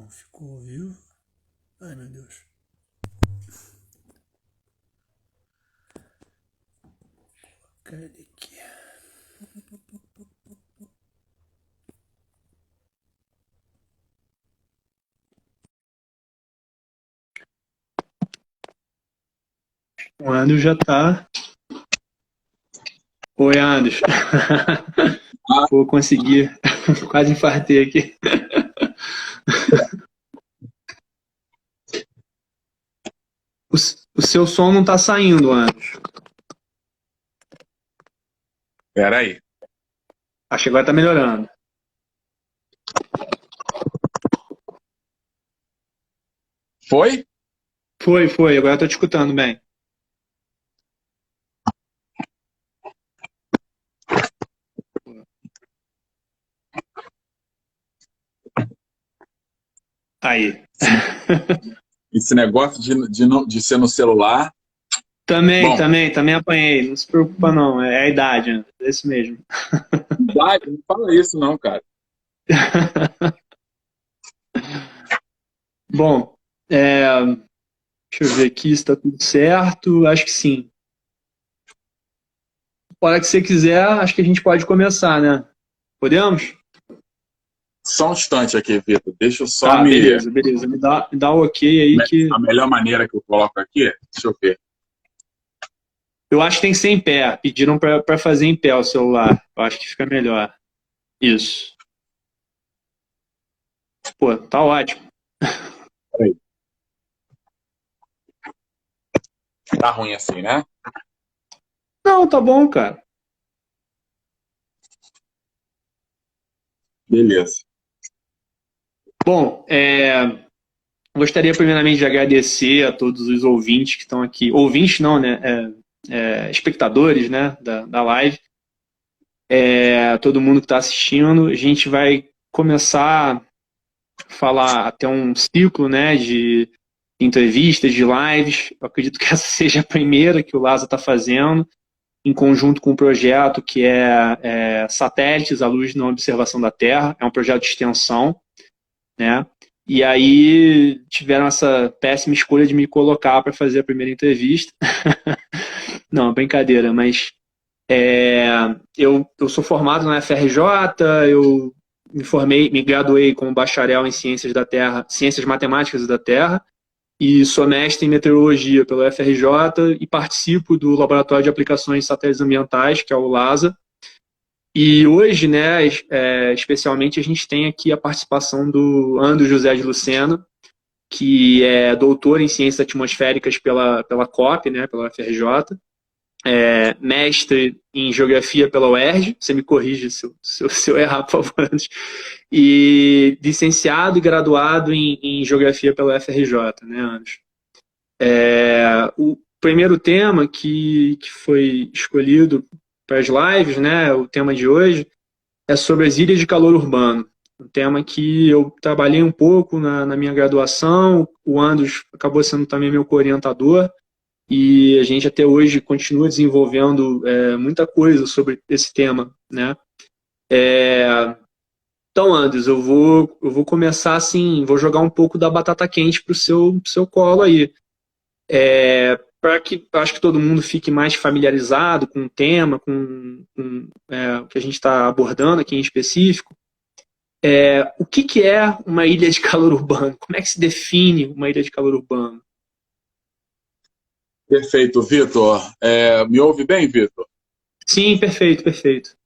Bom, ficou ao vivo. Ai, meu Deus. Cadê aqui? O Anderson já tá. Oi, Anderson. Pô, consegui. Quase infartei aqui. O seu som não tá saindo, Anderson. Pera aí. Acho que agora tá melhorando. Foi? Foi. Agora eu tô te escutando bem. Aí. Esse negócio de ser no celular. Bom, Também apanhei. Não se preocupa, não. É a idade, Anderson. É isso mesmo. não fala isso não, cara. Bom, deixa eu ver aqui se tá tudo certo. Acho que sim. Hora que você quiser, acho que a gente pode começar, né? Podemos? Só um instante aqui, Vitor. Deixa eu só Tá, beleza. Me dá o ok aí que. A melhor maneira que eu coloco aqui, deixa eu ver. Eu acho que tem que ser em pé. Pediram pra fazer em pé o celular. Eu acho que fica melhor. Isso. Pô, tá ótimo. Peraí. Tá ruim assim, né? Não, tá bom, cara. Beleza. Bom, gostaria primeiramente de agradecer a todos os ouvintes que estão aqui. Ouvintes não, né? Espectadores, né? Da live. Todo mundo que está assistindo. A gente vai começar a falar até um ciclo, né? De entrevistas, de lives. Eu acredito que essa seja a primeira que o Lázaro está fazendo, em conjunto com um projeto que é Satélites à Luz na Observação da Terra. É um projeto de extensão, né? E aí tiveram essa péssima escolha de me colocar para fazer a primeira entrevista. Não, brincadeira, mas eu sou formado na FRJ, eu me graduei como bacharel em Ciências da Terra, Ciências Matemáticas da Terra, e sou mestre em Meteorologia pela UFRJ e participo do Laboratório de Aplicações de Satélites Ambientais, que é o LASA. E hoje, né, especialmente, a gente tem aqui a participação do Andro José de Lucena, que é doutor em Ciências Atmosféricas pela COP, né, pela UFRJ, mestre em Geografia pela UERJ, você me corrige se eu errar, por favor, Andros, e licenciado e graduado em Geografia pela UFRJ, né, Andros? O primeiro tema que foi escolhido para as lives, né, o tema de hoje, é sobre as ilhas de calor urbano. Um tema que eu trabalhei um pouco na minha graduação, o Andros acabou sendo também meu co-orientador, e a gente até hoje continua desenvolvendo muita coisa sobre esse tema, né? Então, Andres, eu vou começar assim, vou jogar um pouco da batata quente pro seu colo aí. Para que acho que todo mundo fique mais familiarizado com o tema, com o que a gente está abordando aqui em específico. O que é uma ilha de calor urbano? Como é que se define uma ilha de calor urbano? Perfeito, Vitor. Me ouve bem, Vitor? Sim, perfeito.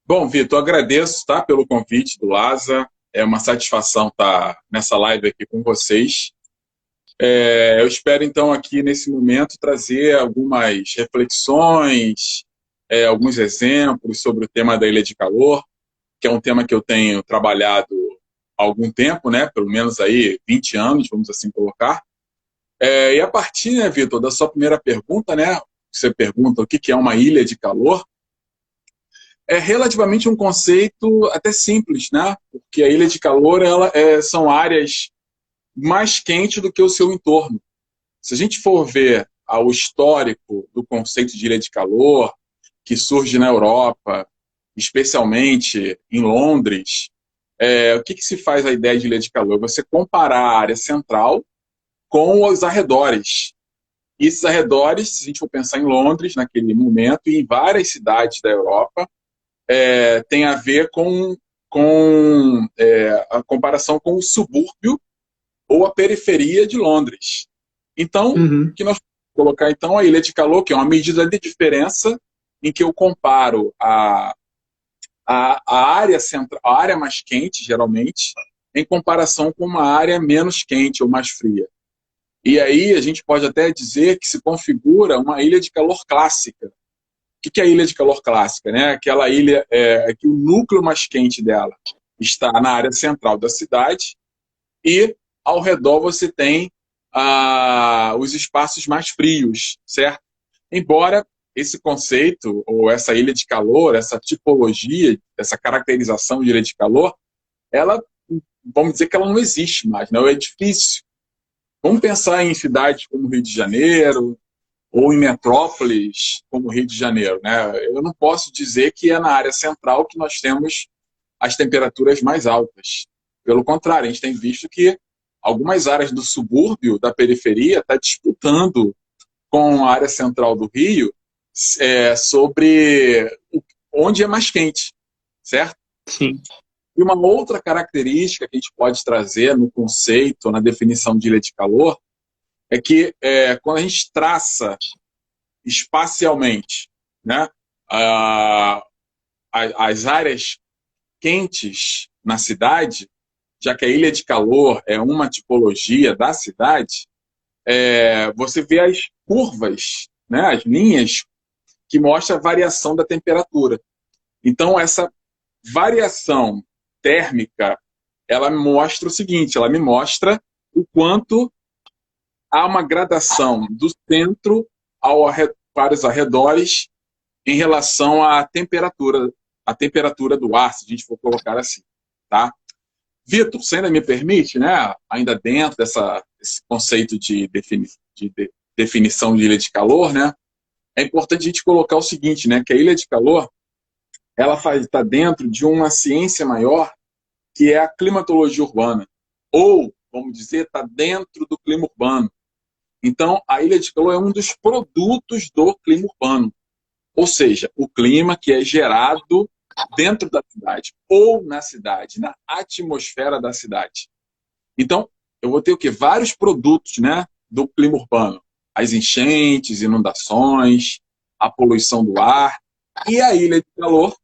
Bom, Vitor, agradeço, tá, pelo convite do Lasa. É uma satisfação estar nessa live aqui com vocês. Eu espero, então, aqui nesse momento, trazer algumas reflexões, alguns exemplos sobre o tema da Ilha de Calor, que é um tema que eu tenho trabalhado há algum tempo, né? Pelo menos aí 20 anos, vamos assim colocar. E a partir, né, Vitor, da sua primeira pergunta, né? Você pergunta o que é uma ilha de calor. É relativamente um conceito até simples, né? Porque a ilha de calor são áreas mais quentes do que o seu entorno. Se a gente for ver o histórico do conceito de ilha de calor, que surge na Europa, especialmente em Londres, o que se faz a ideia de ilha de calor? Você comparar a área central com os arredores. E esses arredores, se a gente for pensar em Londres, naquele momento, e em várias cidades da Europa, tem a ver com a comparação com o subúrbio ou a periferia de Londres. Então, o que nós vamos colocar, então, a ilha de calor, que é uma medida de diferença em que eu comparo a área central, a área mais quente, geralmente, em comparação com uma área menos quente ou mais fria. E aí a gente pode até dizer que se configura uma ilha de calor clássica. O que é a ilha de calor clássica? Né? Aquela ilha que o núcleo mais quente dela está na área central da cidade e ao redor você tem os espaços mais frios, certo? Embora esse conceito, ou essa ilha de calor, essa tipologia, essa caracterização de ilha de calor, ela, vamos dizer que ela não existe mais, não é difícil. Vamos pensar em cidades como Rio de Janeiro, ou em metrópoles como Rio de Janeiro, né? Eu não posso dizer que é na área central que nós temos as temperaturas mais altas. Pelo contrário, a gente tem visto que algumas áreas do subúrbio, da periferia, está disputando com a área central do Rio sobre onde é mais quente, certo? Sim. E uma outra característica que a gente pode trazer no conceito, na definição de ilha de calor, é que quando a gente traça espacialmente, né, as áreas quentes na cidade, já que a ilha de calor é uma tipologia da cidade, você vê as curvas, né, as linhas que mostram a variação da temperatura. Então, essa variação térmica, ela me mostra o seguinte, ela me mostra o quanto há uma gradação do centro para os arredores em relação à temperatura do ar, se a gente for colocar assim. Tá? Vitor, você ainda me permite, né, ainda dentro desse conceito de definição de ilha de calor, né, é importante a gente colocar o seguinte, né, que a ilha de calor ela está dentro de uma ciência maior, que é a climatologia urbana. Ou, vamos dizer, está dentro do clima urbano. Então, a ilha de calor é um dos produtos do clima urbano. Ou seja, o clima que é gerado dentro da cidade, ou na cidade, na atmosfera da cidade. Então, eu vou ter o quê? Vários produtos, né, do clima urbano. As enchentes, inundações, a poluição do ar. E a ilha de calor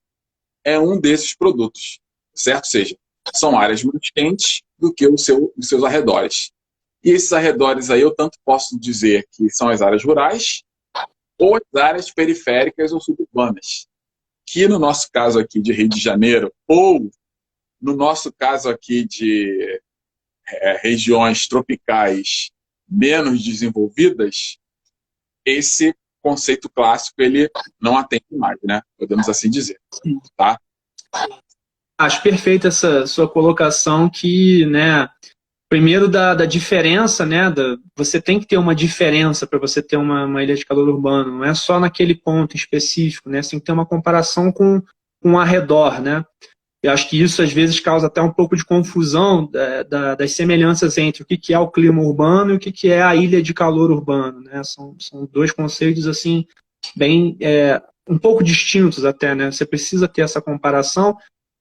é um desses produtos, certo? Ou seja, são áreas mais quentes do que os seus arredores. E esses arredores aí eu tanto posso dizer que são as áreas rurais ou as áreas periféricas ou suburbanas. Que no nosso caso aqui de Rio de Janeiro, ou no nosso caso aqui de regiões tropicais menos desenvolvidas, esse conceito clássico ele não atende mais, né? Podemos assim dizer. Tá? Acho perfeita essa sua colocação que, né, primeiro da diferença, né, você tem que ter uma diferença para você ter uma ilha de calor urbano, não é só naquele ponto específico, né, você tem que ter uma comparação com o arredor, né. Eu acho que isso às vezes causa até um pouco de confusão das semelhanças entre o que é o clima urbano e o que é a ilha de calor urbano, né, são dois conceitos assim, bem, um pouco distintos até, né, você precisa ter essa comparação.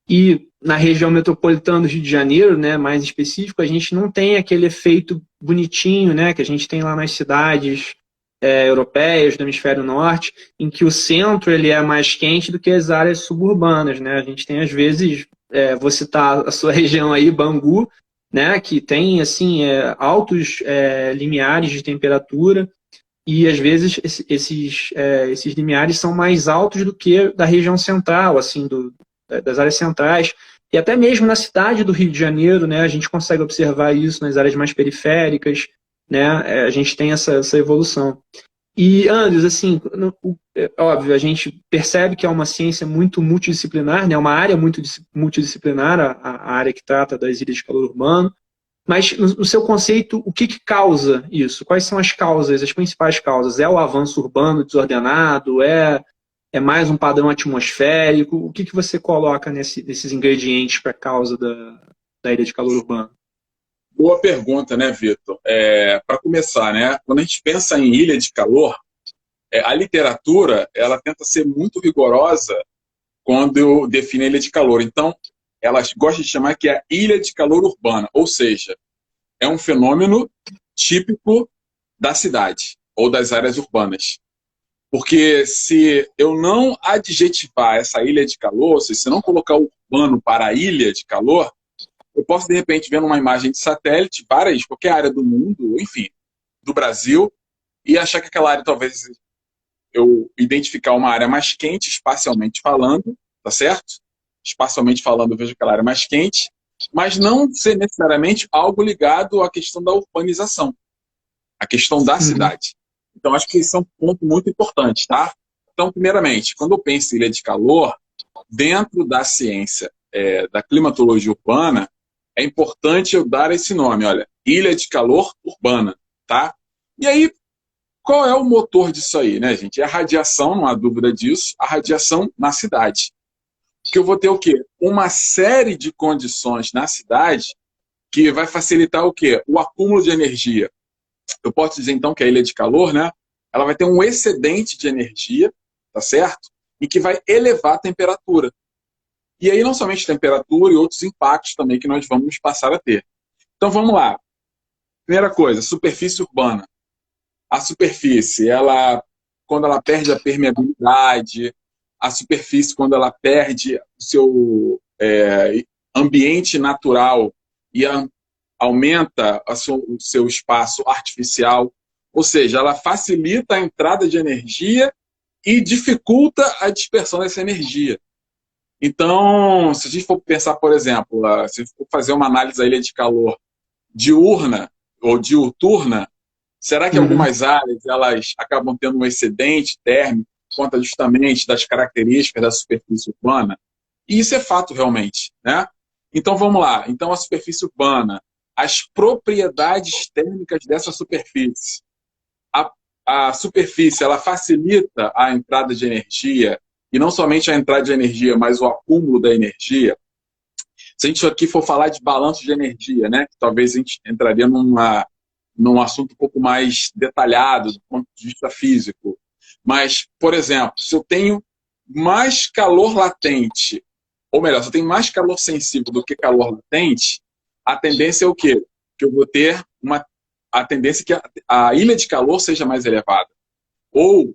E na região metropolitana do Rio de Janeiro, né, mais específico, a gente não tem aquele efeito bonitinho, né, que a gente tem lá nas cidades europeias do hemisfério norte, em que o centro ele é mais quente do que as áreas suburbanas, né? A gente tem às vezes, vou citar a sua região aí, Bangu, né, que tem assim altos limiares de temperatura e às vezes esses limiares são mais altos do que da região central, assim, das áreas centrais, e até mesmo na cidade do Rio de Janeiro, né, a gente consegue observar isso nas áreas mais periféricas, né, a gente tem essa evolução. E, Andres, assim, óbvio, a gente percebe que é uma ciência muito multidisciplinar, né, uma área muito multidisciplinar, a área que trata das ilhas de calor urbano, mas no seu conceito, o que causa isso? Quais são as causas, as principais causas? É o avanço urbano desordenado? É mais um padrão atmosférico? O que você coloca nesses ingredientes para a causa da ilha de calor urbano? Boa pergunta, né, Vitor? Para começar, né, quando a gente pensa em ilha de calor, a literatura ela tenta ser muito rigorosa quando define a ilha de calor. Então, elas gostam de chamar que é a ilha de calor urbana, ou seja, é um fenômeno típico da cidade ou das áreas urbanas. Porque se eu não adjetivar essa ilha de calor, se não colocar o urbano para a ilha de calor, eu posso, de repente, ver numa imagem de satélite, qualquer área do mundo, enfim, do Brasil, e achar que aquela área, talvez, eu identificar uma área mais quente, espacialmente falando, tá certo? Espacialmente falando, eu vejo aquela área mais quente, mas não ser necessariamente algo ligado à questão da urbanização, a questão da cidade. Então, acho que esse é um ponto muito importante, tá? Então, primeiramente, quando eu penso em ilha de calor, dentro da ciência da climatologia urbana, é importante eu dar esse nome, olha, ilha de calor urbana, tá? E aí, qual é o motor disso aí, né, gente? É a radiação, não há dúvida disso, a radiação na cidade. Que eu vou ter o quê? Uma série de condições na cidade que vai facilitar o quê? O acúmulo de energia. Eu posso dizer, então, que a ilha de calor, né, ela vai ter um excedente de energia, tá certo? E que vai elevar a temperatura. E aí, não somente temperatura e outros impactos também que nós vamos passar a ter. Então, vamos lá. Primeira coisa, superfície urbana. A superfície, quando ela perde a permeabilidade, a superfície, quando ela perde o seu ambiente natural e aumenta o seu espaço artificial, ou seja, ela facilita a entrada de energia e dificulta a dispersão dessa energia. Então, se a gente for pensar, por exemplo, se a gente for fazer uma análise da ilha de calor diurna ou diuturna, será que algumas áreas elas acabam tendo um excedente térmico por conta justamente das características da superfície urbana? E isso é fato realmente, né? Então vamos lá. Então a superfície urbana, as propriedades térmicas dessa superfície. A superfície ela facilita a entrada de energia, e não somente a entrada de energia, mas o acúmulo da energia. Se a gente aqui for falar de balanço de energia, né, que talvez a gente entraria num assunto um pouco mais detalhado do ponto de vista físico. Mas, por exemplo, se eu tenho mais calor latente, ou melhor, se eu tenho mais calor sensível do que calor latente, a tendência é o quê? Que eu vou ter a tendência que a ilha de calor seja mais elevada. Ou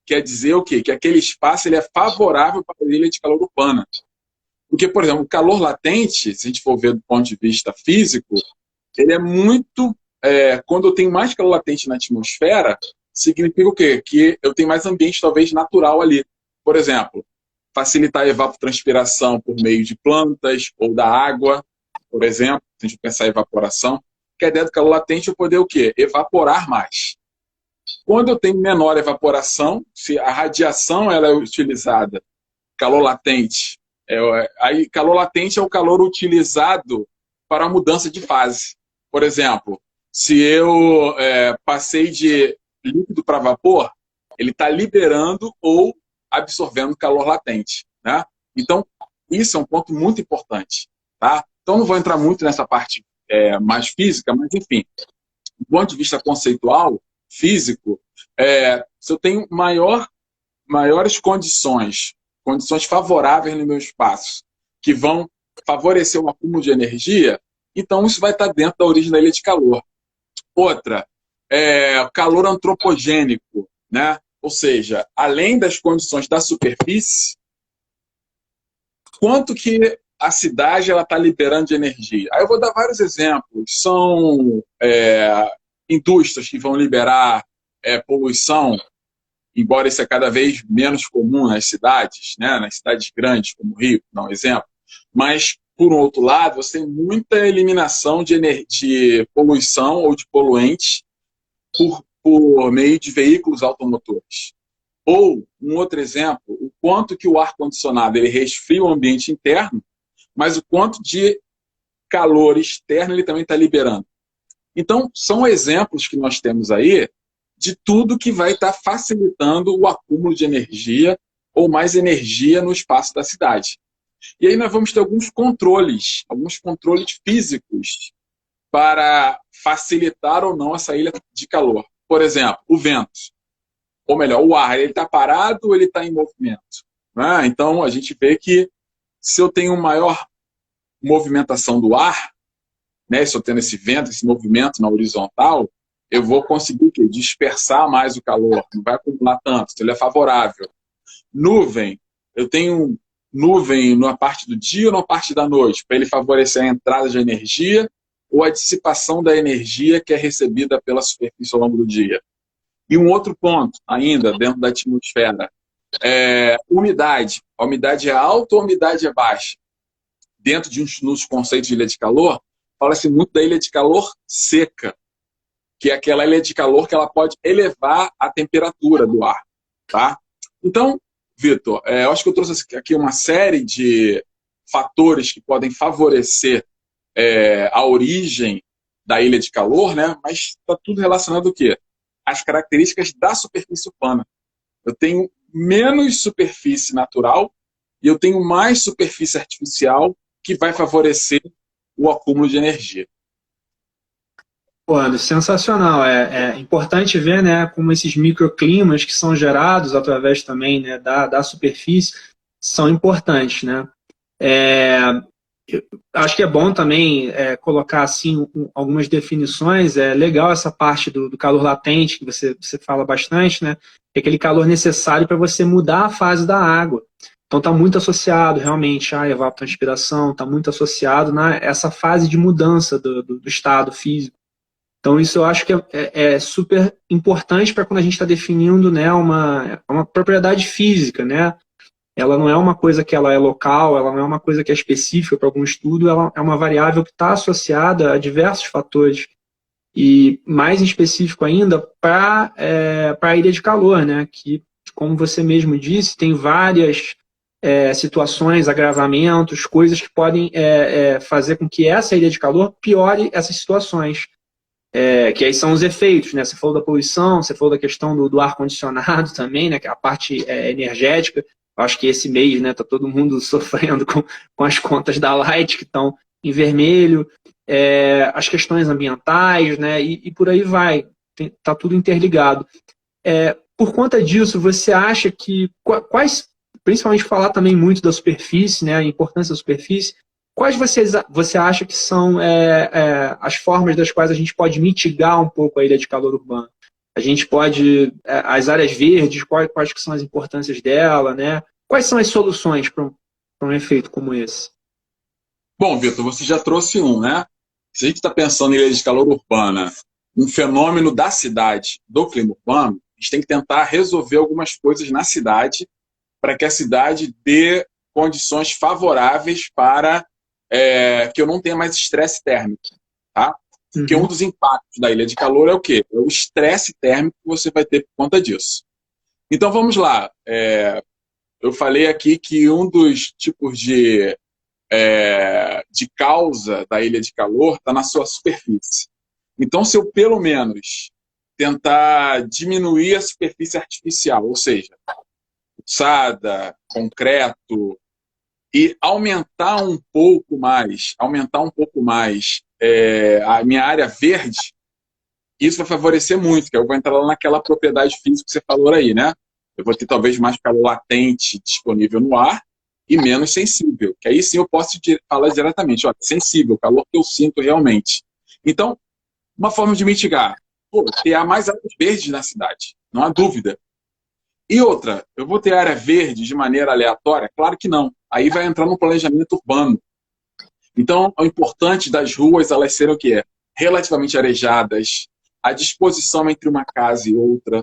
quer dizer o quê? Que aquele espaço ele é favorável para a ilha de calor urbana. Porque, por exemplo, o calor latente, se a gente for ver do ponto de vista físico, ele é muito... quando eu tenho mais calor latente na atmosfera, significa o quê? Que eu tenho mais ambiente, talvez, natural ali. Por exemplo, facilitar a evapotranspiração por meio de plantas ou da água, por exemplo, se a gente pensar em evaporação, que a ideia do calor latente é poder o quê? Evaporar mais. Quando eu tenho menor evaporação, se a radiação ela é utilizada, calor latente, aí calor latente é o calor utilizado para a mudança de fase. Por exemplo, se eu passei de líquido para vapor, ele está liberando ou absorvendo calor latente, né? Então, isso é um ponto muito importante, tá? Então, não vou entrar muito nessa parte mais física, mas, enfim, do ponto de vista conceitual, físico, se eu tenho maiores condições favoráveis no meu espaço, que vão favorecer o acúmulo de energia, então isso vai estar dentro da origem da ilha de calor. Outra, calor antropogênico, né? Ou seja, além das condições da superfície, quanto que a cidade está liberando de energia? Aí eu vou dar vários exemplos. São indústrias que vão liberar poluição, embora isso é cada vez menos comum nas cidades, né? Nas cidades grandes, como o Rio, por dar um exemplo. Mas, por um outro lado, você tem muita eliminação de poluição ou de poluentes por meio de veículos automotores. Ou, um outro exemplo, o quanto que o ar-condicionado ele resfria o ambiente interno, mas o quanto de calor externo ele também está liberando. Então, são exemplos que nós temos aí de tudo que vai estar facilitando o acúmulo de energia ou mais energia no espaço da cidade. E aí nós vamos ter alguns controles físicos para facilitar ou não essa ilha de calor. Por exemplo, o vento, ou melhor, o ar, ele está parado ou ele está em movimento? Né? Então, a gente vê que se eu tenho maior movimentação do ar, né, se eu tenho esse vento, esse movimento na horizontal, eu vou conseguir dispersar mais o calor, não vai acumular tanto, ele é favorável. Nuvem, eu tenho nuvem na parte do dia ou na parte da noite, para ele favorecer a entrada de energia ou a dissipação da energia que é recebida pela superfície ao longo do dia. E um outro ponto ainda dentro da atmosfera, umidade. A umidade é alta ou a umidade é baixa? Dentro nos conceitos de ilha de calor, fala-se muito da ilha de calor seca, que é aquela ilha de calor que ela pode elevar a temperatura do ar. Tá? Então, Vitor, eu acho que eu trouxe aqui uma série de fatores que podem favorecer a origem da ilha de calor, né? Mas está tudo relacionado ao quê? As características da superfície urbana. Eu tenho menos superfície natural e eu tenho mais superfície artificial que vai favorecer o acúmulo de energia. Pô, Anderson, sensacional. É importante ver, né, como esses microclimas que são gerados através também, né, da superfície são importantes, né? Eu acho que é bom também colocar assim algumas definições. É legal essa parte do calor latente que você fala bastante, né? É aquele calor necessário para você mudar a fase da água. Então está muito associado realmente à evapotranspiração, está muito associado a essa fase de mudança do estado físico. Então isso eu acho que é super importante para quando a gente está definindo, né, uma propriedade física, né? Ela não é uma coisa que ela é local, ela não é uma coisa que é específica para algum estudo, ela é uma variável que está associada a diversos fatores. E mais em específico ainda para a ilha de calor, né? Que, como você mesmo disse, tem várias situações, agravamentos, coisas que podem fazer com que essa ilha de calor piore essas situações. Que aí são os efeitos, né? Você falou da poluição, você falou da questão do ar-condicionado também, né? Que é a parte energética. Eu acho que esse mês, né, tá todo mundo sofrendo com as contas da Light, que estão em vermelho, as questões ambientais, né? E por aí vai. Tá tudo interligado. Por conta disso, você acha que principalmente falar também muito da superfície, né? A importância da superfície. Quais você acha que são as formas das quais a gente pode mitigar um pouco a ilha de calor urbana? A gente pode, as áreas verdes, quais que são as importâncias dela, né? Quais são as soluções para um efeito como esse? Bom, Vitor, você já trouxe né? Se a gente está pensando em ilha de calor urbana, um fenômeno da cidade, do clima urbano, a gente tem que tentar resolver algumas coisas na cidade para que a cidade dê condições favoráveis para que eu não tenha mais estresse térmico, tá? Porque um dos impactos da ilha de calor é o quê? É o estresse térmico que você vai ter por conta disso. Então, vamos lá. Eu falei aqui que um dos tipos de causa da ilha de calor está na sua superfície. Então, se eu, pelo menos, tentar diminuir a superfície artificial, ou seja, calçada, concreto, e aumentar um pouco mais a minha área verde, isso vai favorecer muito, que eu vou entrar lá naquela propriedade física que você falou aí, né? Eu vou ter talvez mais calor latente disponível no ar e menos sensível, que aí sim eu posso falar diretamente, olha, sensível, o calor que eu sinto realmente. Então, uma forma de mitigar, ter mais áreas verdes na cidade, não há dúvida. E outra, eu vou ter área verde de maneira aleatória? Claro que não. Aí vai entrar no planejamento urbano. Então, o importante das ruas, elas serem o quê? Relativamente arejadas, a disposição entre uma casa e outra,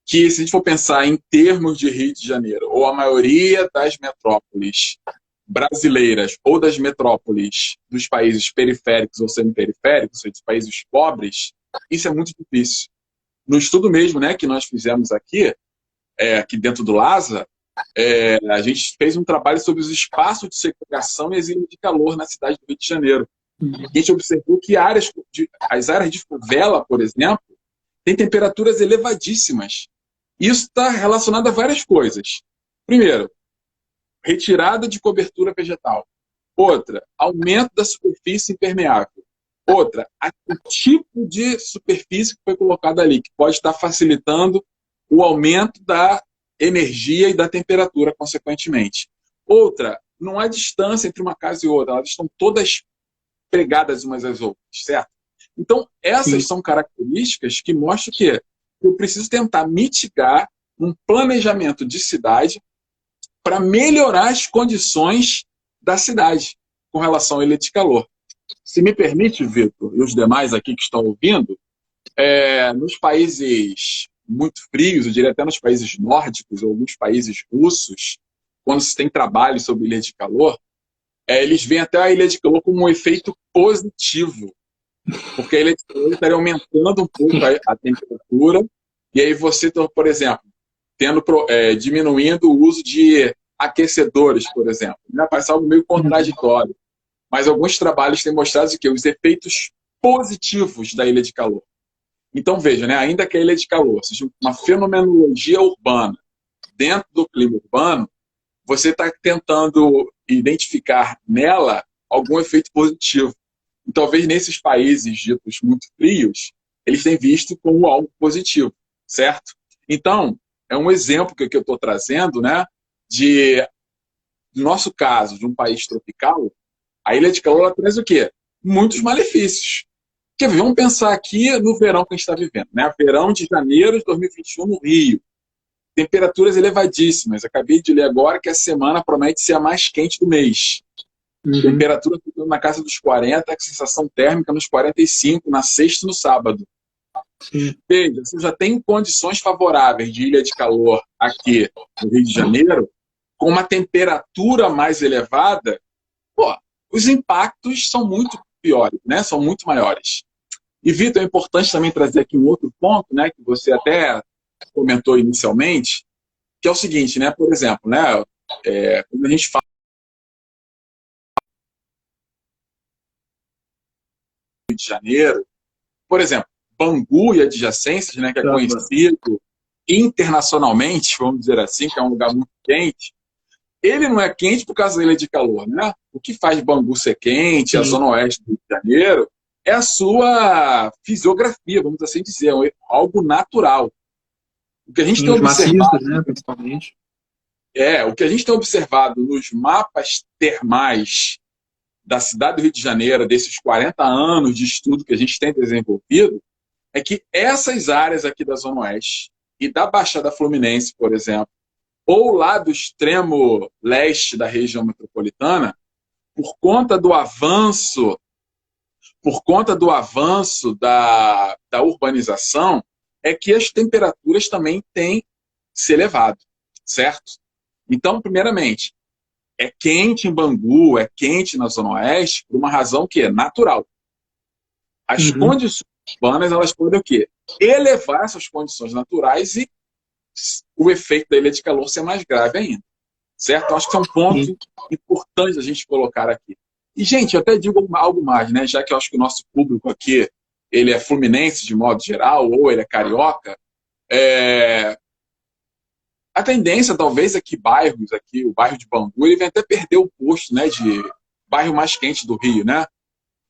que se a gente for pensar em termos de Rio de Janeiro, ou a maioria das metrópoles brasileiras, ou das metrópoles dos países periféricos ou semiperiféricos, ou seja, dos países pobres, isso é muito difícil. No estudo mesmo, né, que nós fizemos aqui dentro do LASA, a gente fez um trabalho sobre os espaços de segregação e exílio de calor na cidade do Rio de Janeiro. A gente observou que as áreas de favela, por exemplo, têm temperaturas elevadíssimas. Isso está relacionado a várias coisas. Primeiro, retirada de cobertura vegetal. Outra, aumento da superfície impermeável. Outra, o tipo de superfície que foi colocada ali, que pode estar facilitando o aumento da energia e da temperatura, consequentemente. Outra, não há distância entre uma casa e outra, elas estão todas pregadas umas às outras, certo? Então, essas Sim. são características que mostram que eu preciso tentar mitigar um planejamento de cidade para melhorar as condições da cidade com relação à ilha de calor. Se me permite, Vitor, e os demais aqui que estão ouvindo, nos países muito frios, eu diria até nos países nórdicos, ou alguns países russos, quando se tem trabalho sobre ilha de calor, eles veem até a ilha de calor como um efeito positivo, porque a ilha de calor estaria aumentando um pouco a temperatura, e aí você, por exemplo, diminuindo o uso de aquecedores, por exemplo. Parece algo meio contraditório, mas alguns trabalhos têm mostrado que os efeitos positivos da ilha de calor. Então, veja, né, ainda que a ilha de calor seja uma fenomenologia urbana dentro do clima urbano, você está tentando identificar nela algum efeito positivo. E talvez nesses países ditos muito frios, eles tenham visto como algo positivo, certo? Então, é um exemplo que eu estou trazendo, né, no nosso caso, de um país tropical, a ilha de calor ela traz o quê? Muitos malefícios. Porque vamos pensar aqui no verão que a gente está vivendo, né? Verão de janeiro de 2021 no Rio. Temperaturas elevadíssimas. Acabei de ler agora que a semana promete ser a mais quente do mês. Temperatura ficando na casa dos 40, a sensação térmica nos 45, na sexta e no sábado. Veja, se eu já tenho condições favoráveis de ilha de calor aqui no Rio de Janeiro, com uma temperatura mais elevada, os impactos são muito piores, né? São muito maiores. E, Vitor, é importante também trazer aqui um outro ponto, né, que você até comentou inicialmente, que é o seguinte, né? Por exemplo, né, quando a gente fala do Rio de Janeiro, por exemplo, Bangu e adjacências, né, que é conhecido internacionalmente, vamos dizer assim, que é um lugar muito quente, ele não é quente por causa da ilha de calor, né? O que faz Bangu ser quente, a zona oeste do Rio de Janeiro, é a sua fisiografia, vamos assim dizer, algo natural. O que a gente tem observado, maciços, né, principalmente. o que a gente tem observado nos mapas termais da cidade do Rio de Janeiro, desses 40 anos de estudo que a gente tem desenvolvido, é que essas áreas aqui da Zona Oeste e da Baixada Fluminense, por exemplo, ou lá do extremo leste da região metropolitana, por conta do avanço da urbanização, é que as temperaturas também têm se elevado, certo? Então, primeiramente, é quente em Bangu, é quente na Zona Oeste, por uma razão que é natural. As condições urbanas, elas podem o quê? Elevar essas condições naturais e o efeito da ilha de calor ser mais grave ainda. Certo? Então, acho que é um ponto importante a gente colocar aqui. E, gente, eu até digo algo mais, né? Já que eu acho que o nosso público aqui, ele é fluminense de modo geral, ou ele é carioca, a tendência, talvez, é que bairros aqui, o bairro de Bangu, ele vem até perder o posto, né, de bairro mais quente do Rio, né?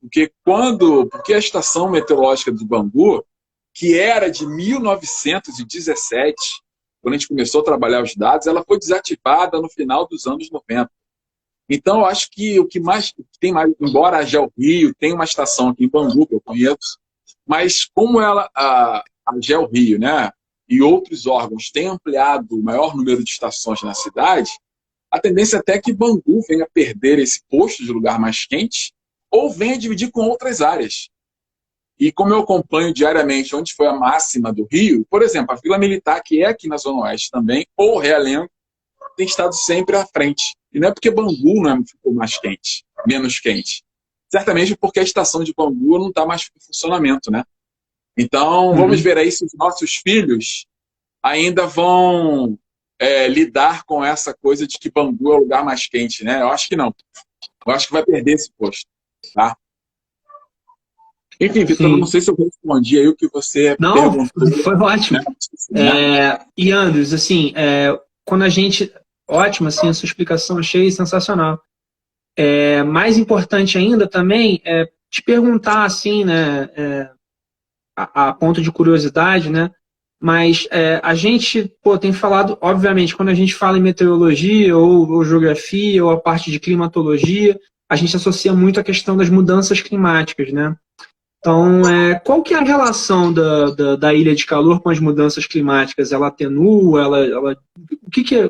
Porque a estação meteorológica de Bangu, que era de 1917, quando a gente começou a trabalhar os dados, ela foi desativada no final dos anos 90. Então, eu acho que o que tem mais, embora a Geo Rio tenha uma estação aqui em Bangu, que eu conheço, mas como a Geo Rio, né, e outros órgãos têm ampliado o maior número de estações na cidade, a tendência até é que Bangu venha perder esse posto de lugar mais quente ou venha dividir com outras áreas. E como eu acompanho diariamente onde foi a máxima do Rio, por exemplo, a Vila Militar, que é aqui na Zona Oeste também, ou Realengo, tem estado sempre à frente. E não é porque Bangu não ficou mais quente, menos quente. Certamente porque a estação de Bangu não está mais em funcionamento, né? Então, vamos ver aí se os nossos filhos ainda vão lidar com essa coisa de que Bangu é o lugar mais quente, né? Eu acho que não. Eu acho que vai perder esse posto, tá? Enfim, Vitor, eu não sei se eu respondi aí o que você perguntou. Foi ótimo. E, Andres, assim, quando a gente ótima, assim, a sua explicação, achei sensacional. Mais importante ainda também é te perguntar, assim, né, a ponto de curiosidade, né, mas a gente, pô, tem falado, obviamente, quando a gente fala em meteorologia ou geografia ou a parte de climatologia, a gente associa muito a questão das mudanças climáticas, né? Então, qual que é a relação da ilha de calor com as mudanças climáticas? Ela atenua?